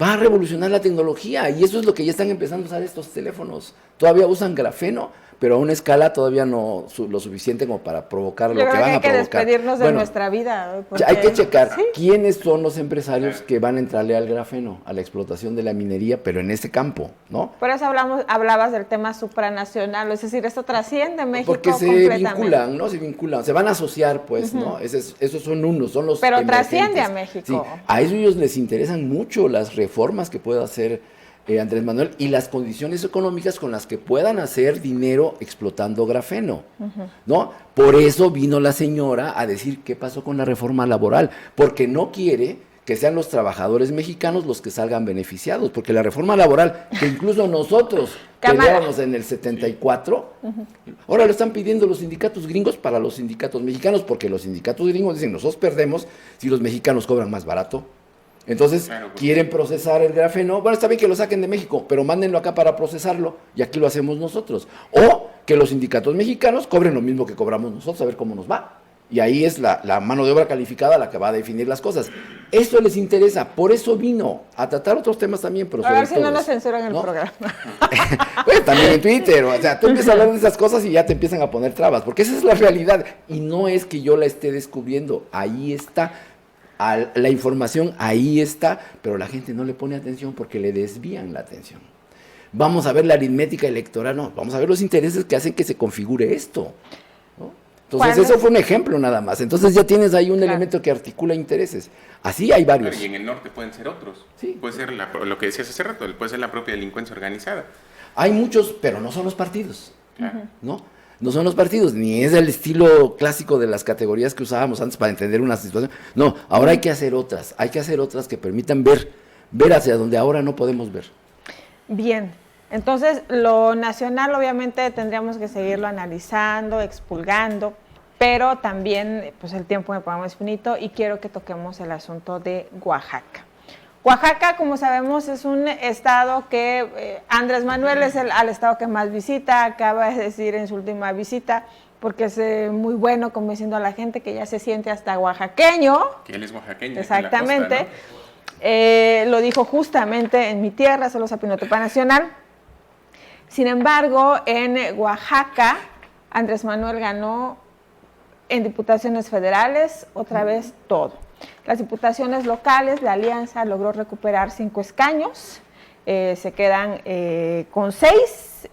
va a revolucionar la tecnología, y eso es lo que ya están empezando a usar estos teléfonos. Todavía usan grafeno, pero a una escala todavía no lo suficiente como para provocar lo que van a provocar. Yo creo que hay que despedirnos de nuestra vida. Porque hay que checar quiénes son los empresarios que van a entrarle al grafeno, a la explotación de la minería, pero en ese campo, ¿no? Por eso hablabas del tema supranacional, es decir, esto trasciende México porque se vinculan, ¿no? Se vinculan, se van a asociar, pues, ¿no? Esos son unos, son los pero emergentes. Trasciende a México. Sí, a ellos les interesan mucho las reformas que pueda hacer Andrés Manuel y las condiciones económicas con las que puedan hacer dinero explotando grafeno, ¿no? Por eso vino la señora a decir qué pasó con la reforma laboral, porque no quiere que sean los trabajadores mexicanos los que salgan beneficiados, porque la reforma laboral, que incluso nosotros peleábamos en el 74, ahora lo están pidiendo los sindicatos gringos para los sindicatos mexicanos, porque los sindicatos gringos dicen, nosotros perdemos si los mexicanos cobran más barato. Entonces, quieren procesar el grafeno. Bueno, está bien que lo saquen de México, pero mándenlo acá para procesarlo y aquí lo hacemos nosotros. O que los sindicatos mexicanos cobren lo mismo que cobramos nosotros, a ver cómo nos va. Y ahí es la mano de obra calificada la que va a definir las cosas. Esto les interesa, por eso vino a tratar otros temas también, pero a ver si no nos censuran el programa. Pues también en Twitter, o sea, tú empiezas a hablar de esas cosas y ya te empiezan a poner trabas, porque esa es la realidad. Y no es que yo la esté descubriendo, ahí está. La información ahí está, pero la gente no le pone atención porque le desvían la atención. Vamos a ver la aritmética electoral, no, vamos a ver los intereses que hacen que se configure esto, ¿no? Entonces eso fue un ejemplo nada más. Entonces ya tienes ahí un elemento que articula intereses. Así hay varios. Y en el norte pueden ser otros. Sí. Puede ser lo que decías hace rato, puede ser la propia delincuencia organizada. Hay muchos, pero no son los partidos, ¿no? No son los partidos, ni es el estilo clásico de las categorías que usábamos antes para entender una situación. No, ahora hay que hacer otras que permitan ver hacia donde ahora no podemos ver. Bien, entonces lo nacional obviamente tendríamos que seguirlo analizando, expurgando, pero también pues el tiempo en el programa es finito y quiero que toquemos el asunto de Oaxaca. Oaxaca, como sabemos, es un estado que Andrés Manuel es al estado que más visita, acaba de decir en su última visita, porque es muy bueno convenciendo a la gente que ya se siente hasta oaxaqueño. Que él es oaxaqueño. Exactamente. En la costa, ¿no? Lo dijo justamente en mi tierra, solo Zapinotepa Nacional. Sin embargo, en Oaxaca, Andrés Manuel ganó en diputaciones federales, otra vez todo. Las diputaciones locales, la alianza logró recuperar 5 escaños, se quedan con 6,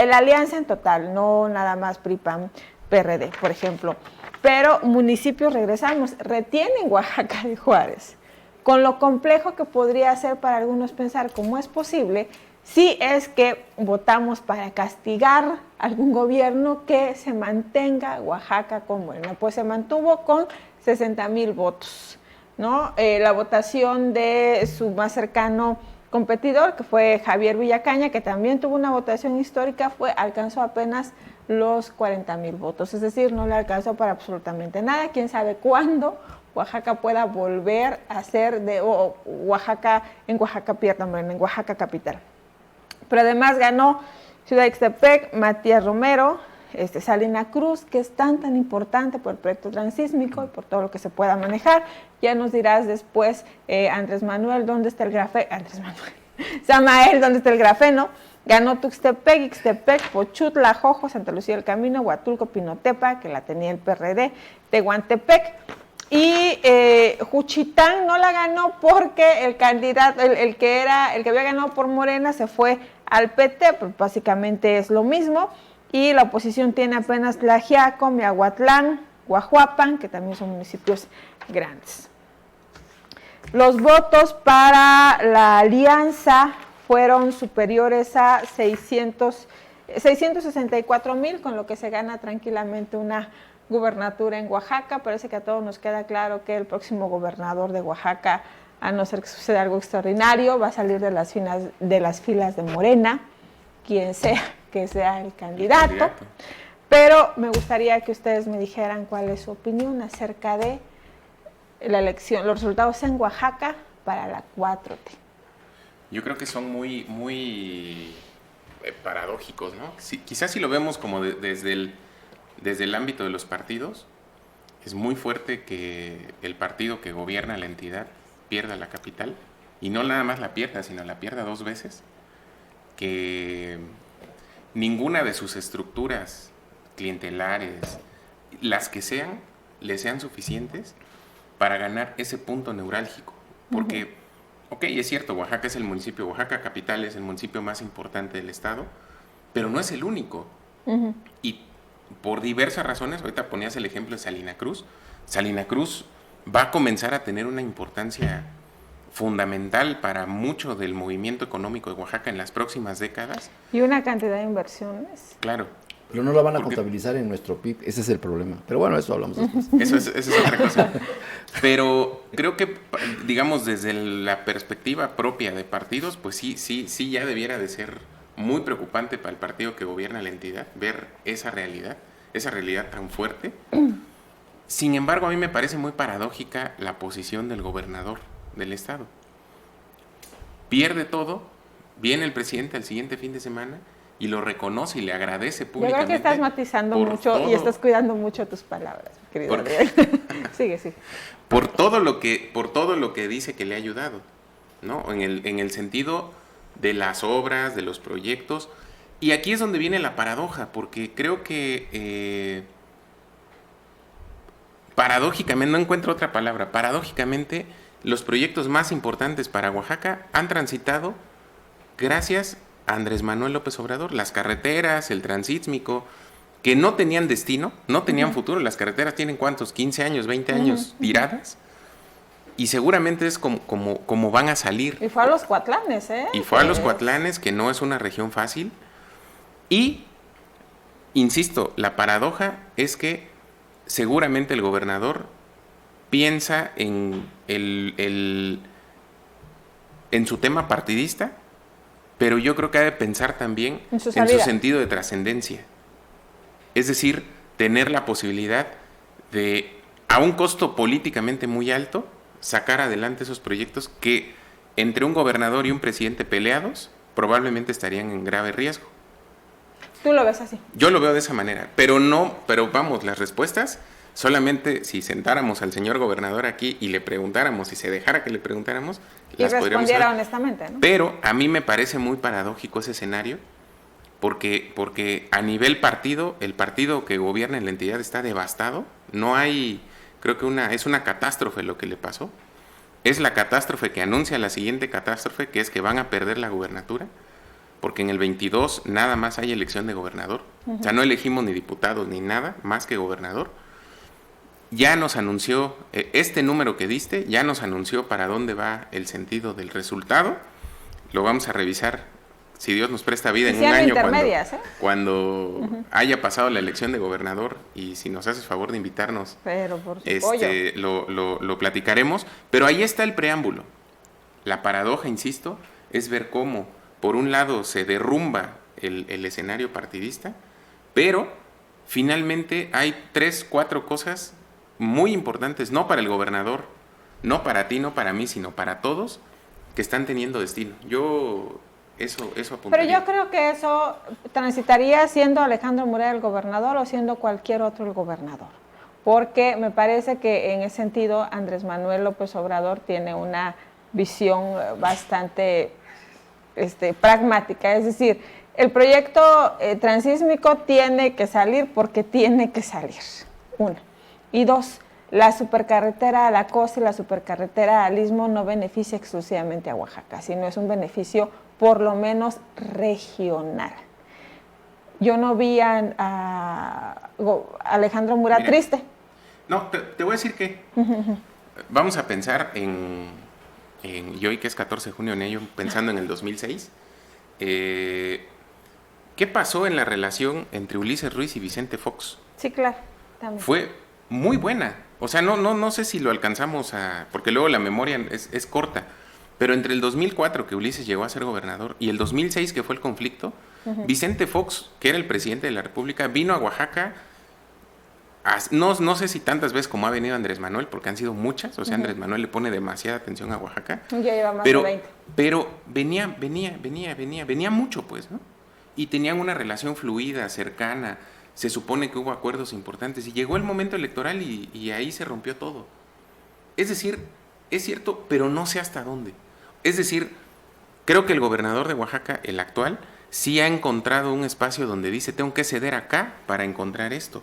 la alianza en total, no nada más PRI, PAN, PRD, por ejemplo. Pero municipios, regresamos, retienen Oaxaca de Juárez, con lo complejo que podría ser para algunos pensar cómo es posible si es que votamos para castigar algún gobierno que se mantenga Oaxaca con Morena. Pues se mantuvo con 60,000 votos, ¿no? La votación de su más cercano competidor, que fue Javier Villacaña, que también tuvo una votación histórica, alcanzó apenas los 40,000 votos, es decir, no le alcanzó para absolutamente nada. Quién sabe cuándo Oaxaca pueda volver a ser en Oaxaca pierda Morena, en Oaxaca capital. Pero además ganó Ciudad de Ixtepec, Matías Romero, Salina Cruz, que es tan importante por el proyecto transísmico y por todo lo que se pueda manejar. Ya nos dirás después, Andrés Manuel, ¿dónde está el grafeno? Samael, ¿dónde está el grafeno? Ganó Tuxtepec, Ixtepec, Pochutla, Jojo, Santa Lucía del Camino, Huatulco, Pinotepa, que la tenía el PRD, Tehuantepec. Y Juchitán no la ganó porque el candidato, el que había ganado por Morena se fue al PT, pues básicamente es lo mismo. Y la oposición tiene apenas Tlaxiaco, Miahuatlán, Guajuapan, que también son municipios grandes. Los votos para la alianza fueron superiores a 664,000, con lo que se gana tranquilamente una gubernatura en Oaxaca. Parece que a todos nos queda claro que el próximo gobernador de Oaxaca, a no ser que suceda algo extraordinario, va a salir de las filas de Morena, quien sea que sea el candidato. Pero me gustaría que ustedes me dijeran cuál es su opinión acerca de la elección, los resultados en Oaxaca para la 4T. yo creo que son muy paradójicos, ¿no? Quizás si lo vemos como desde el ámbito de los partidos, es muy fuerte que el partido que gobierna la entidad pierda la capital, y no nada más la pierda, sino la pierda 2 veces, que ninguna de sus estructuras clientelares, las que sean, le sean suficientes para ganar ese punto neurálgico. Porque, ok, es cierto, Oaxaca es el municipio, Oaxaca capital es el municipio más importante del estado, pero no es el único. Y por diversas razones, ahorita ponías el ejemplo de Salina Cruz va a comenzar a tener una importancia fundamental para mucho del movimiento económico de Oaxaca en las próximas décadas. Y una cantidad de inversiones. Claro. Pero no lo van a contabilizar en nuestro PIB, ese es el problema. Pero bueno, eso hablamos después. Eso es otra cosa. Pero creo que, digamos, desde la perspectiva propia de partidos, pues sí ya debiera de ser muy preocupante para el partido que gobierna la entidad ver esa realidad tan fuerte. Sin embargo, a mí me parece muy paradójica la posición del gobernador del estado. Pierde todo, viene el presidente al siguiente fin de semana y lo reconoce y le agradece públicamente. Yo creo que estás matizando mucho todo, y estás cuidando mucho tus palabras, querido Adrián. Sigue. Por todo lo que dice que le ha ayudado, ¿no? En el sentido de las obras, de los proyectos. Y aquí es donde viene la paradoja, porque creo que paradójicamente, no encuentro otra palabra, paradójicamente los proyectos más importantes para Oaxaca han transitado gracias a Andrés Manuel López Obrador. Las carreteras, el transísmico, que no tenían destino, no tenían futuro. Las carreteras tienen ¿cuántos? 15 años, 20 años tiradas. Y seguramente es como van a salir. Y fue a los Cuatlanes, ¿eh? Y fue a los Cuatlanes, que no es una región fácil. Y, insisto, la paradoja es que seguramente el gobernador piensa en su tema partidista, pero yo creo que ha de pensar también en su sentido de trascendencia. Es decir, tener la posibilidad de, a un costo políticamente muy alto, sacar adelante esos proyectos que entre un gobernador y un presidente peleados probablemente estarían en grave riesgo. ¿Tú lo ves así? Yo lo veo de esa manera, pero vamos, las respuestas, solamente si sentáramos al señor gobernador aquí y le preguntáramos, si se dejara que le preguntáramos, y respondiera honestamente, ¿no? Pero a mí me parece muy paradójico ese escenario, porque a nivel partido, el partido que gobierna en la entidad está devastado. No hay, creo que es una catástrofe lo que le pasó. Es la catástrofe que anuncia la siguiente catástrofe, que es que van a perder la gubernatura, porque en el 22 nada más hay elección de gobernador. O sea, no elegimos ni diputados ni nada más que gobernador. Ya nos anunció, este número que diste, ya nos anunció para dónde va el sentido del resultado. Lo vamos a revisar, si Dios nos presta vida, en un año cuando haya pasado la elección de gobernador, y si nos haces favor de invitarnos, pero por su lo platicaremos. Pero ahí está el preámbulo. La paradoja, insisto, es ver cómo, por un lado, se derrumba el escenario partidista, pero finalmente hay 3, 4 cosas muy importantes, no para el gobernador, no para ti, no para mí, sino para todos, que están teniendo destino. Yo eso apuntaría. Pero yo creo que eso transitaría siendo Alejandro Murat el gobernador o siendo cualquier otro el gobernador, porque me parece que en ese sentido Andrés Manuel López Obrador tiene una visión bastante pragmática, es decir, el proyecto transísmico tiene que salir porque tiene que salir, 1. Y 2, la supercarretera a la costa y la supercarretera al istmo no beneficia exclusivamente a Oaxaca, sino es un beneficio por lo menos regional. Yo no vi a Alejandro Murat triste. No, te voy a decir que vamos a pensar en y hoy que es 14 de junio en ello, pensando en el 2006, ¿qué pasó en la relación entre Ulises Ruiz y Vicente Fox? Sí, claro, también. Fue muy buena. O sea, no sé si lo alcanzamos porque luego la memoria es corta, pero entre el 2004, que Ulises llegó a ser gobernador, y el 2006, que fue el conflicto, Vicente Fox, que era el presidente de la República, vino a Oaxaca no sé si tantas veces como ha venido Andrés Manuel, porque han sido muchas, o sea, Andrés Manuel le pone demasiada atención a Oaxaca. Ya lleva más de 20. Pero venía mucho, pues, ¿no? Y tenían una relación fluida, cercana, se supone que hubo acuerdos importantes, y llegó el momento electoral y ahí se rompió todo. Es decir, es cierto, pero no sé hasta dónde. Es decir, creo que el gobernador de Oaxaca, el actual, sí ha encontrado un espacio donde dice, tengo que ceder acá para encontrar esto.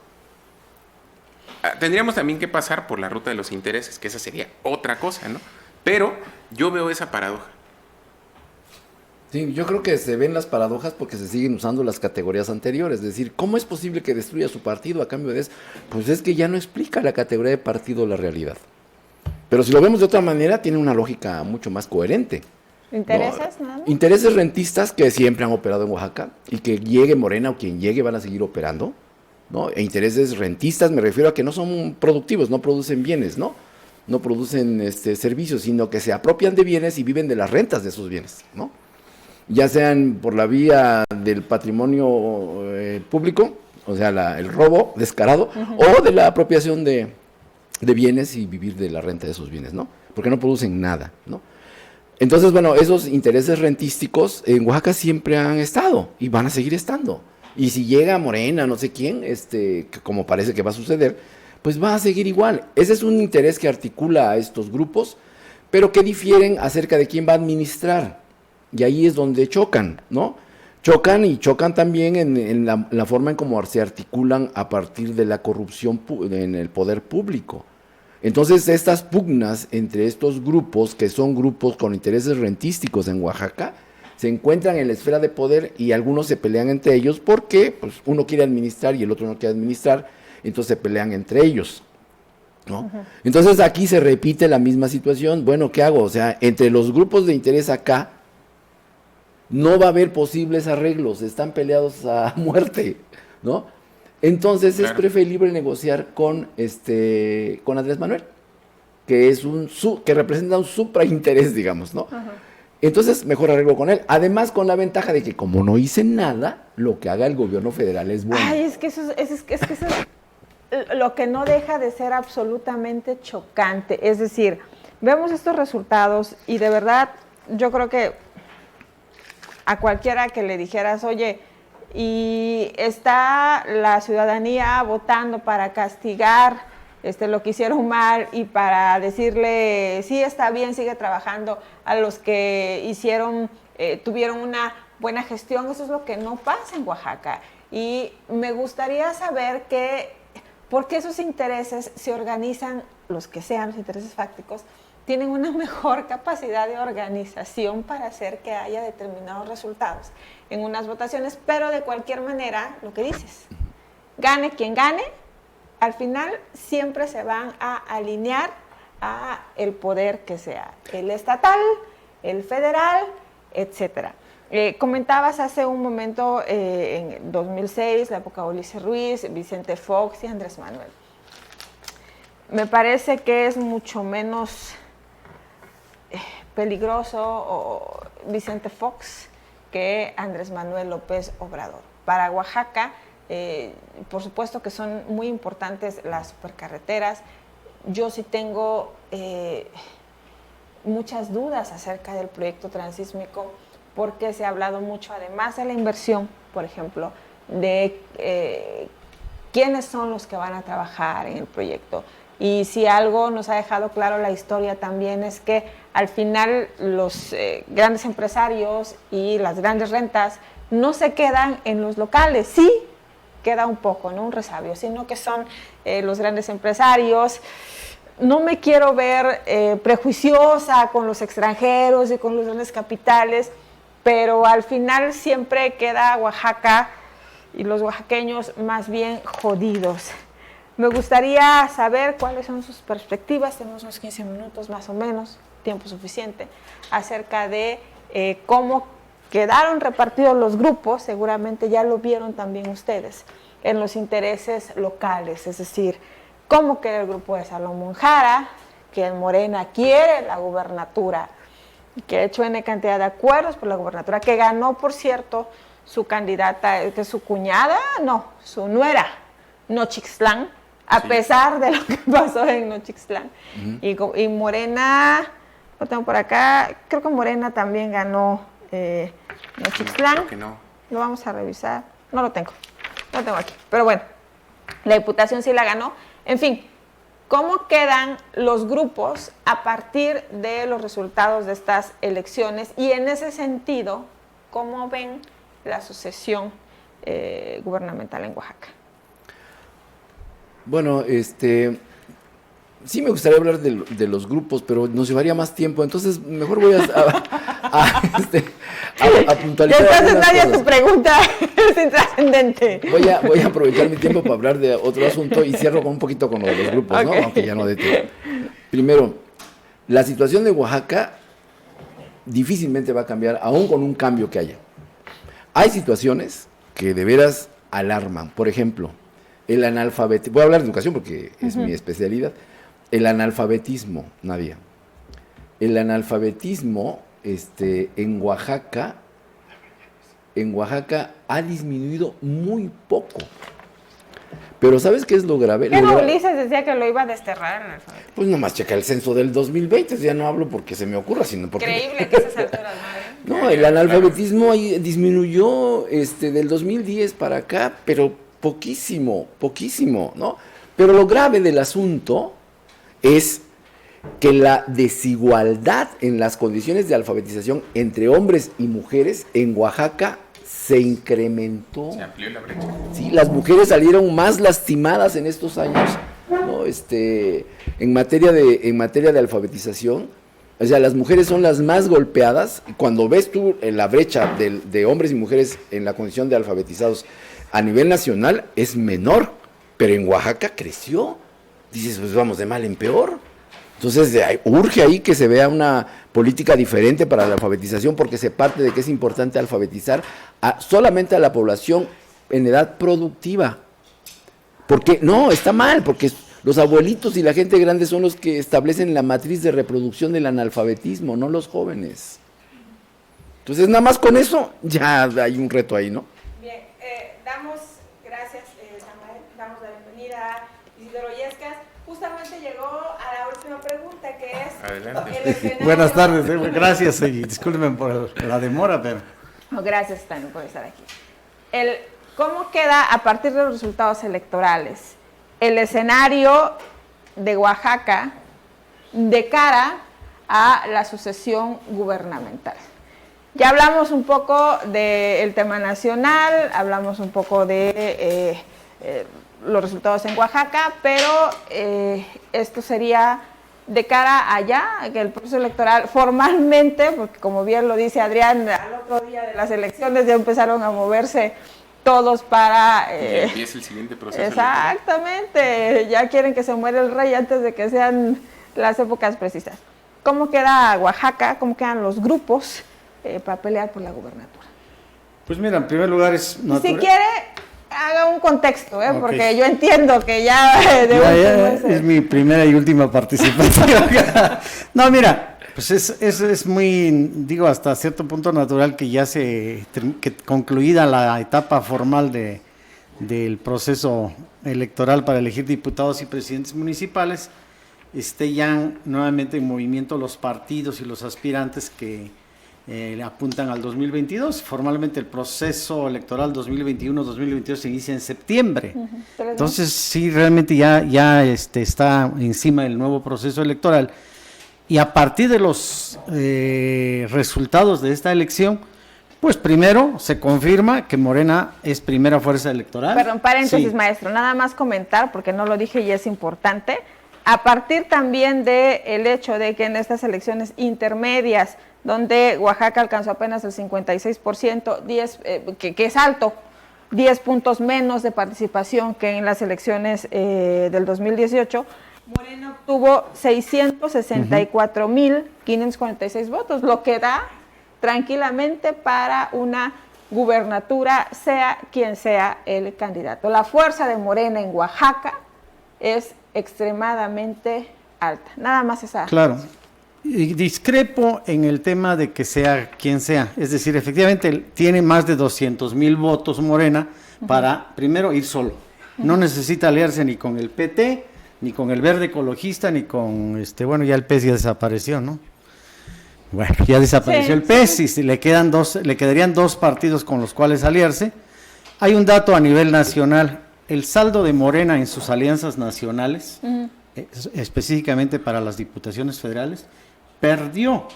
Tendríamos también que pasar por la ruta de los intereses, que esa sería otra cosa, ¿no? Pero yo veo esa paradoja. Sí, yo creo que se ven las paradojas porque se siguen usando las categorías anteriores. Es decir, ¿cómo es posible que destruya su partido a cambio de eso? Pues es que ya no explica la categoría de partido la realidad. Pero si lo vemos de otra manera, tiene una lógica mucho más coherente. ¿Intereses, nada más? Intereses rentistas que siempre han operado en Oaxaca y que llegue Morena o quien llegue van a seguir operando, ¿no? E intereses rentistas me refiero a que no son productivos, no producen bienes, ¿no? No producen servicios, sino que se apropian de bienes y viven de las rentas de esos bienes, ¿no? Ya sean por la vía del patrimonio público, o sea, el robo descarado, o de la apropiación de bienes y vivir de la renta de esos bienes, ¿no? Porque no producen nada, ¿no? Entonces, bueno, esos intereses rentísticos en Oaxaca siempre han estado y van a seguir estando. Y si llega Morena, no sé quién, como parece que va a suceder, pues va a seguir igual. Ese es un interés que articula a estos grupos, pero que difieren acerca de quién va a administrar. Y ahí es donde chocan, ¿no? Chocan y chocan también en la forma en cómo se articulan a partir de la corrupción en el poder público. Entonces, estas pugnas entre estos grupos, que son grupos con intereses rentísticos en Oaxaca, se encuentran en la esfera de poder y algunos se pelean entre ellos porque pues, uno quiere administrar y el otro no quiere administrar, entonces se pelean entre ellos, ¿no? Entonces, aquí se repite la misma situación. Bueno, ¿qué hago? O sea, entre los grupos de interés acá, no va a haber posibles arreglos, están peleados a muerte, ¿no? Entonces claro, es preferible negociar con Andrés Manuel, que es que representa un suprainterés, digamos, ¿no? Entonces, mejor arreglo con él. Además, con la ventaja de que como no hice nada, lo que haga el gobierno federal es bueno. Ay, es que eso es lo que no deja de ser absolutamente chocante. Es decir, vemos estos resultados y de verdad, yo creo que a cualquiera que le dijeras, oye, y está la ciudadanía votando para castigar lo que hicieron mal y para decirle, sí, está bien, sigue trabajando, a los que tuvieron una buena gestión. Eso es lo que no pasa en Oaxaca. Y me gustaría saber por qué esos intereses se organizan, los que sean los intereses fácticos, tienen una mejor capacidad de organización para hacer que haya determinados resultados en unas votaciones, pero de cualquier manera, lo que dices, gane quien gane, al final siempre se van a alinear a el poder que sea, el estatal, el federal, etcétera. Comentabas hace un momento, en 2006, la época de Ulises Ruiz, Vicente Fox y Andrés Manuel. Me parece que es mucho menos peligroso Vicente Fox que Andrés Manuel López Obrador. Para Oaxaca, por supuesto que son muy importantes las supercarreteras. Yo sí tengo muchas dudas acerca del proyecto transísmico porque se ha hablado mucho, además de la inversión, por ejemplo, de quiénes son los que van a trabajar en el proyecto. Y si algo nos ha dejado claro la historia también es que al final los grandes empresarios y las grandes rentas no se quedan en los locales, sí queda un poco, ¿no? Un resabio, sino que son los grandes empresarios. No me quiero ver prejuiciosa con los extranjeros y con los grandes capitales, pero al final siempre queda Oaxaca y los oaxaqueños más bien jodidos. Me gustaría saber cuáles son sus perspectivas, tenemos unos 15 minutos más o menos, tiempo suficiente, acerca de cómo quedaron repartidos los grupos, seguramente ya lo vieron también ustedes, en los intereses locales, es decir, cómo queda el grupo de Salomón Jara, que en Morena quiere la gubernatura, que ha hecho N cantidad de acuerdos por la gubernatura, que ganó, por cierto, su candidata, que es su cuñada, no, su nuera, Nochixtlán, a pesar de lo que pasó en Nochixtlán. Y Morena, lo tengo por acá, creo que Morena también ganó Nochixtlán. Creo que no. Lo vamos a revisar. No lo tengo aquí. Pero bueno, la Diputación sí la ganó. En fin, ¿cómo quedan los grupos a partir de los resultados de estas elecciones? Y en ese sentido, ¿cómo ven la sucesión gubernamental en Oaxaca? Bueno, sí me gustaría hablar de los grupos, pero nos llevaría más tiempo, entonces mejor voy a puntualizar. Entonces nadie tu pregunta es intrascendente. Voy a aprovechar mi tiempo para hablar de otro asunto y cierro con un poquito con lo de los grupos, ¿no? Aunque ya no de tiempo. Primero, la situación de Oaxaca difícilmente va a cambiar, aún con un cambio que haya. Hay situaciones que de veras alarman. Por ejemplo, el analfabetismo. Voy a hablar de educación porque es mi especialidad. El analfabetismo, Nadia. El analfabetismo en Oaxaca ha disminuido muy poco. Pero ¿sabes qué es lo grave? ¿Qué no Ulises decía que lo iba a desterrar el analfabetismo? Pues nomás checa el censo del 2020, ya no hablo porque se me ocurra, sino porque... Increíble que esas alturas, madre. No, el analfabetismo ahí disminuyó del 2010 para acá, pero poquísimo, ¿no? Pero lo grave del asunto es que la desigualdad en las condiciones de alfabetización entre hombres y mujeres en Oaxaca se incrementó. Se amplió la brecha. Sí, las mujeres salieron más lastimadas en estos años, ¿no? En materia de alfabetización. O sea, las mujeres son las más golpeadas. Cuando ves tú la brecha de hombres y mujeres en la condición de alfabetizados a nivel nacional es menor, pero en Oaxaca creció. Dices, pues vamos de mal en peor. Entonces, urge ahí que se vea una política diferente para la alfabetización, porque se parte de que es importante alfabetizar solamente a la población en edad productiva. Porque, no, está mal, porque los abuelitos y la gente grande son los que establecen la matriz de reproducción del analfabetismo, no los jóvenes. Entonces, nada más con eso, ya hay un reto ahí, ¿no? Bien, gracias, Samael, damos la bienvenida a Isidoro Illescas. Justamente llegó a la última pregunta, que es... Adelante. Buenas tardes, gracias y discúlpenme por la demora, pero... No, gracias también por estar aquí. ¿Cómo queda a partir de los resultados electorales el escenario de Oaxaca de cara a la sucesión gubernamental? Ya hablamos un poco del tema nacional, hablamos un poco de los resultados en Oaxaca, pero esto sería de cara allá, que el proceso electoral formalmente, porque como bien lo dice Adrián, al otro día de las elecciones ya empezaron a moverse todos para... y empieza el siguiente proceso. Exactamente, ya quieren que se muera el rey antes de que sean las épocas precisas. ¿Cómo queda Oaxaca? ¿Cómo quedan los grupos para pelear por la gubernatura? Pues mira, en primer lugar es... Si quiere, haga un contexto, okay, porque yo entiendo que ya... es mi primera y última participación. No, mira, pues es muy, digo, hasta cierto punto natural que ya que concluida la etapa formal del proceso electoral para elegir diputados y presidentes municipales, esté ya nuevamente en movimiento los partidos y los aspirantes que apuntan al 2022. Formalmente el proceso electoral 2021-2022 se inicia en septiembre. Entonces sí, realmente ya está encima del nuevo proceso electoral. Y a partir de los resultados de esta elección, pues primero se confirma que Morena es primera fuerza electoral. Perdón, paréntesis, sí. Maestro, nada más comentar, porque no lo dije y es importante. A partir también del hecho de que en estas elecciones intermedias, donde Oaxaca alcanzó apenas el 56%, que es alto, 10 puntos menos de participación que en las elecciones del 2018, Morena obtuvo 664,546 votos, lo que da tranquilamente para una gubernatura, sea quien sea el candidato. La fuerza de Morena en Oaxaca es extremadamente alta, nada más esa. Claro, y discrepo en el tema de que sea quien sea, es decir, efectivamente tiene más de 200,000 votos Morena para primero ir solo, No necesita aliarse ni con el PT, ni con el Verde Ecologista, ni con, bueno, ya el PES ya desapareció, ¿no? Bueno, ya desapareció el PES y si le quedarían 2 partidos con los cuales aliarse. Hay un dato a nivel nacional, el saldo de Morena en sus alianzas nacionales, específicamente para las diputaciones federales, perdió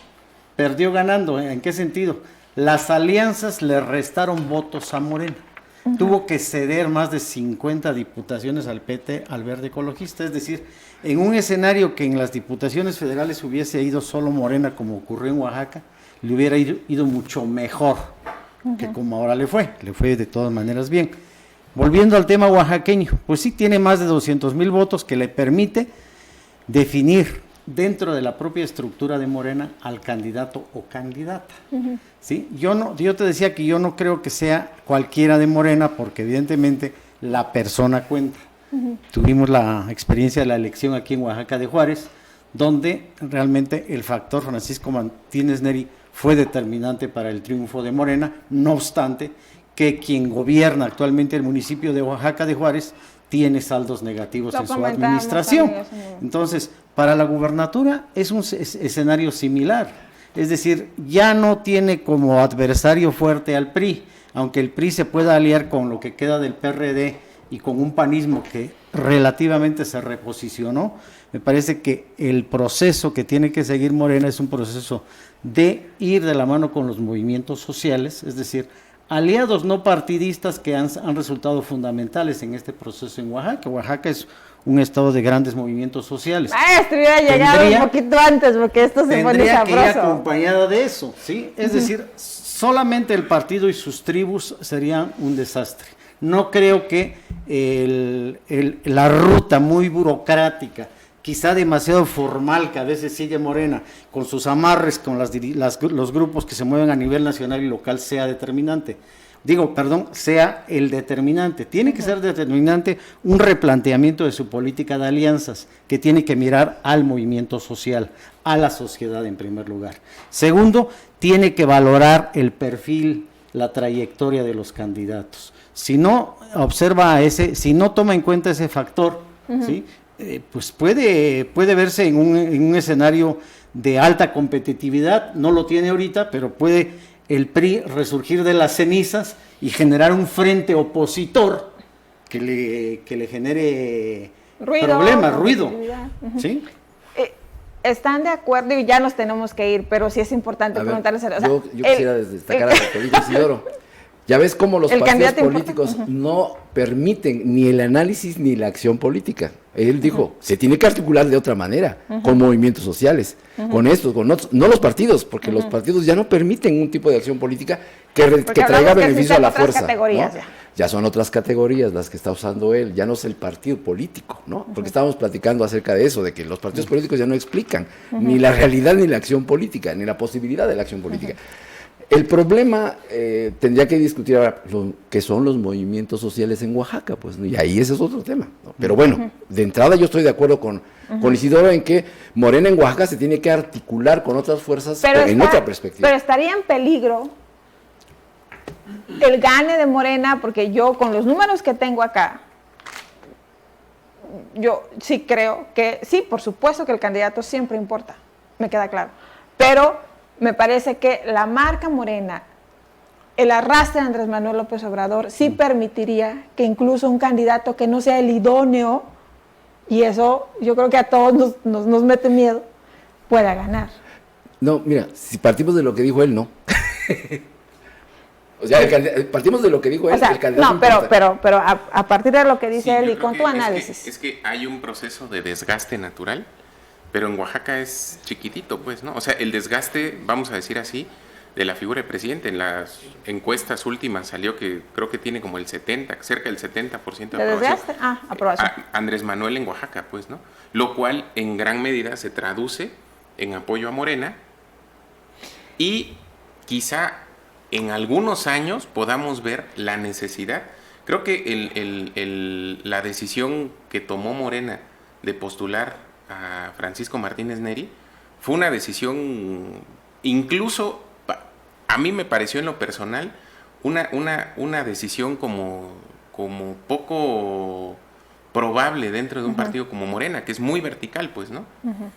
ganando. ¿En qué sentido? Las alianzas le restaron votos a Morena. Tuvo que ceder más de 50 diputaciones al PT, al Verde Ecologista, es decir, en un escenario que en las diputaciones federales hubiese ido solo Morena, como ocurrió en Oaxaca, le hubiera ido mucho mejor que como ahora le fue de todas maneras bien. Volviendo al tema oaxaqueño, pues sí tiene más de 200,000 votos que le permite definir dentro de la propia estructura de Morena al candidato o candidata. ¿Sí? Yo te decía que yo no creo que sea cualquiera de Morena, porque evidentemente la persona cuenta. Tuvimos la experiencia de la elección aquí en Oaxaca de Juárez, donde realmente el factor Francisco Martínez Neri fue determinante para el triunfo de Morena, no obstante que quien gobierna actualmente el municipio de Oaxaca de Juárez tiene saldos negativos en su administración. Entonces, para la gubernatura es un escenario similar, es decir, ya no tiene como adversario fuerte al PRI, aunque el PRI se pueda aliar con lo que queda del PRD y con un panismo que relativamente se reposicionó. Me parece que el proceso que tiene que seguir Morena es un proceso de ir de la mano con los movimientos sociales, es decir, aliados no partidistas que han resultado fundamentales en este proceso en Oaxaca. Oaxaca es un estado de grandes movimientos sociales. Hubiera llegado un poquito antes, porque esto se pone sabroso. Tendría que ir acompañada de eso, ¿sí? Es decir, solamente el partido y sus tribus serían un desastre. No creo que la ruta muy burocrática, quizá demasiado formal que a veces sigue Morena, con sus amarres con los grupos que se mueven a nivel nacional y local sea determinante. Sea el determinante. Tiene que ser determinante un replanteamiento de su política de alianzas, que tiene que mirar al movimiento social, a la sociedad en primer lugar. Segundo, tiene que valorar el perfil, la trayectoria de los candidatos. Si no si no toma en cuenta ese factor, ¿sí? Pues puede verse en un escenario de alta competitividad. No lo tiene ahorita, pero puede el PRI resurgir de las cenizas y generar un frente opositor que le genere ruido. ¿Sí? ¿Están de acuerdo? Y ya nos tenemos que ir, pero sí es importante preguntarles. Yo quisiera destacar a Rodrigo Isidoro. Ya ves cómo los partidos políticos no permiten ni el análisis ni la acción política. Él dijo, se tiene que articular de otra manera, con movimientos sociales, con estos, con otros, no los partidos, porque los partidos ya no permiten un tipo de acción política que traiga beneficio a la fuerza. ¿No? Ya son otras categorías las que está usando él, ya no es el partido político, ¿no? Porque estábamos platicando acerca de eso, de que los partidos políticos ya no explican ni la realidad ni la acción política, ni la posibilidad de la acción política. El problema tendría que discutir ahora que son los movimientos sociales en Oaxaca, pues, y ahí ese es otro tema, ¿no? Pero bueno, de entrada yo estoy de acuerdo con Isidoro en que Morena en Oaxaca se tiene que articular con otras fuerzas en otra perspectiva. Pero estaría en peligro el gane de Morena, porque yo con los números que tengo acá, yo sí creo que, sí, por supuesto que el candidato siempre importa, me queda claro, pero me parece que la marca Morena, el arrastre de Andrés Manuel López Obrador, sí permitiría que incluso un candidato que no sea el idóneo, y eso yo creo que a todos nos mete miedo, pueda ganar. No, mira, si partimos de lo que dijo él, no. O sea, partimos de lo que dijo él, el candidato. No, pero a partir de lo que dice él y con tu análisis. Es que hay un proceso de desgaste natural, pero en Oaxaca es chiquitito, pues, ¿no? O sea, el desgaste, vamos a decir así, de la figura de presidente. En las encuestas últimas salió que creo que tiene como cerca del 70% de aprobación. Aprobación. Andrés Manuel en Oaxaca, pues, ¿no? Lo cual en gran medida se traduce en apoyo a Morena y quizá en algunos años podamos ver la necesidad. Creo que la decisión que tomó Morena de postular a Francisco Martínez Neri fue una decisión, incluso a mí me pareció en lo personal una decisión como como poco probable dentro de un partido como Morena, que es muy vertical, pues, ¿no?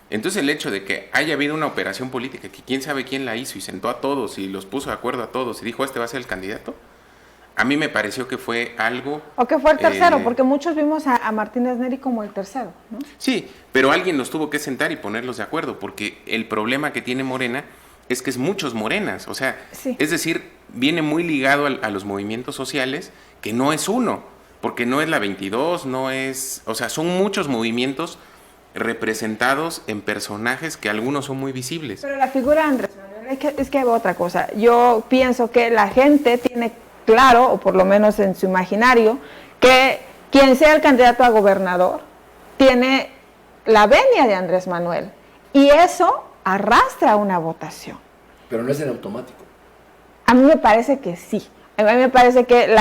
Entonces el hecho de que haya habido una operación política, que quién sabe quién la hizo y sentó a todos y los puso de acuerdo a todos y dijo, este va a ser el candidato, a mí me pareció que fue algo... O que fue el tercero, porque muchos vimos a Martínez Neri como el tercero, ¿no? Sí, pero alguien los tuvo que sentar y ponerlos de acuerdo, porque el problema que tiene Morena es que es muchos morenas, o sea, sí. Es decir, viene muy ligado a los movimientos sociales, que no es uno, porque no es la 22, no es... O sea, son muchos movimientos representados en personajes que algunos son muy visibles. Pero la figura de Andrés Manuel, es que hay otra cosa. Yo pienso que la gente tiene claro, o por lo menos en su imaginario, que quien sea el candidato a gobernador tiene la venia de Andrés Manuel. Y eso arrastra una votación. Pero no es en automático. A mí me parece que sí. A mí me parece que,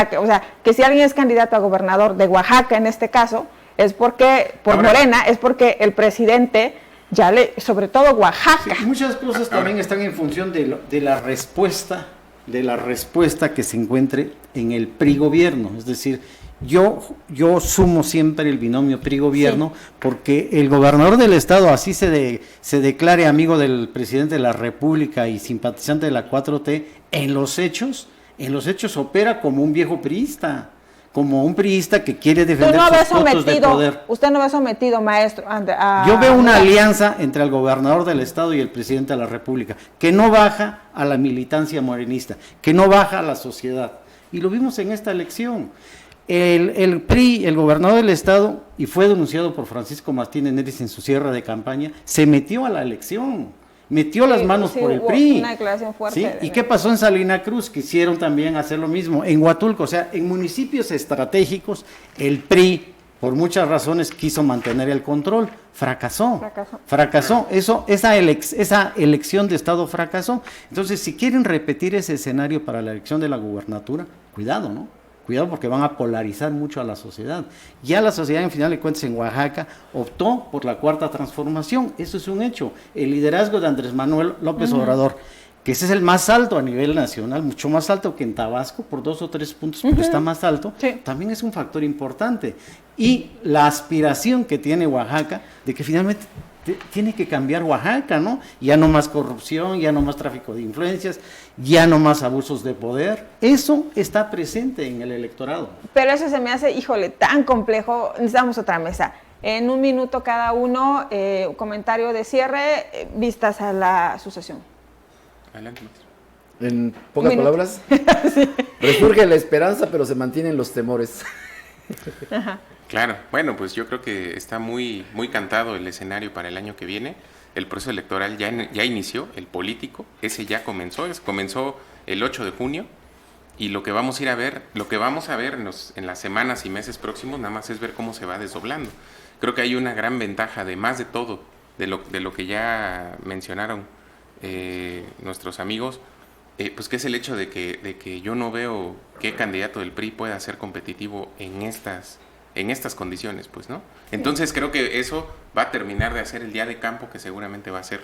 que si alguien es candidato a gobernador de Oaxaca, en este caso, es porque, Morena, es porque el presidente, sobre todo Oaxaca. Sí, muchas cosas también están en función de la respuesta que se encuentre en el PRI gobierno. Es decir, yo sumo siempre el binomio PRI gobierno, sí, porque el gobernador del estado, así se declare amigo del presidente de la República y simpatizante de la 4T, en los hechos opera como un viejo priista, como un priista que quiere defender sus votos de poder. Usted no ve sometido, maestro. Yo veo una alianza entre el gobernador del estado y el presidente de la República, que no baja a la militancia morenista, que no baja a la sociedad. Y lo vimos en esta elección. El PRI, el gobernador del estado, y fue denunciado por Francisco Martínez Neri en su cierre de campaña, se metió a la elección, metió las manos por el PRI. Una declaración fuerte. ¿Sí? ¿Y qué pasó en Salina Cruz? Quisieron también hacer lo mismo. En Huatulco, o sea, en municipios estratégicos, el PRI, por muchas razones, quiso mantener el control. Fracasó. Esa elección de estado fracasó. Entonces, si quieren repetir ese escenario para la elección de la gubernatura, cuidado, ¿no? Cuidado, porque van a polarizar mucho a la sociedad. Ya la sociedad, en final de cuentas, en Oaxaca, optó por la cuarta transformación. Eso es un hecho. El liderazgo de Andrés Manuel López Obrador, que ese es el más alto a nivel nacional, mucho más alto que en Tabasco, por 2 o 3 puntos, pero está más alto, sí, también es un factor importante. Y la aspiración que tiene Oaxaca de que finalmente tiene que cambiar Oaxaca, ¿no? Ya no más corrupción, ya no más tráfico de influencias, ya no más abusos de poder. Eso está presente en el electorado. Pero eso se me hace, híjole, tan complejo. Necesitamos otra mesa. En 1 minuto cada uno, un comentario de cierre, vistas a la sucesión. Adelante, maestro. En pocas palabras, sí, resurge la esperanza, pero se mantienen los temores. Ajá. Claro, bueno, pues yo creo que está muy, muy cantado el escenario para el año que viene. El proceso electoral ya inició, el político, ese ya comenzó el 8 de junio, y lo que vamos a ir a ver, en las semanas y meses próximos, nada más es ver cómo se va desdoblando. Creo que hay una gran ventaja, además de todo, de lo que ya mencionaron nuestros amigos, pues que es el hecho de que yo no veo qué candidato del PRI pueda ser competitivo en estas condiciones, pues, ¿no? Entonces creo que eso va a terminar de hacer el día de campo, que seguramente va a ser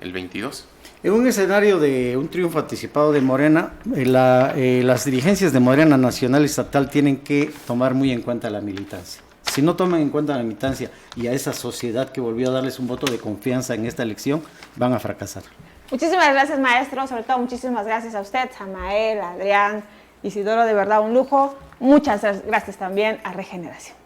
el 22. En un escenario de un triunfo anticipado de Morena, las dirigencias de Morena nacional y estatal tienen que tomar muy en cuenta la militancia. Si no toman en cuenta la militancia y a esa sociedad que volvió a darles un voto de confianza en esta elección, van a fracasar. Muchísimas gracias, maestro. Sobre todo, muchísimas gracias a usted, Samael, Adrián, Isidoro, de verdad un lujo. Muchas gracias también a Regeneración.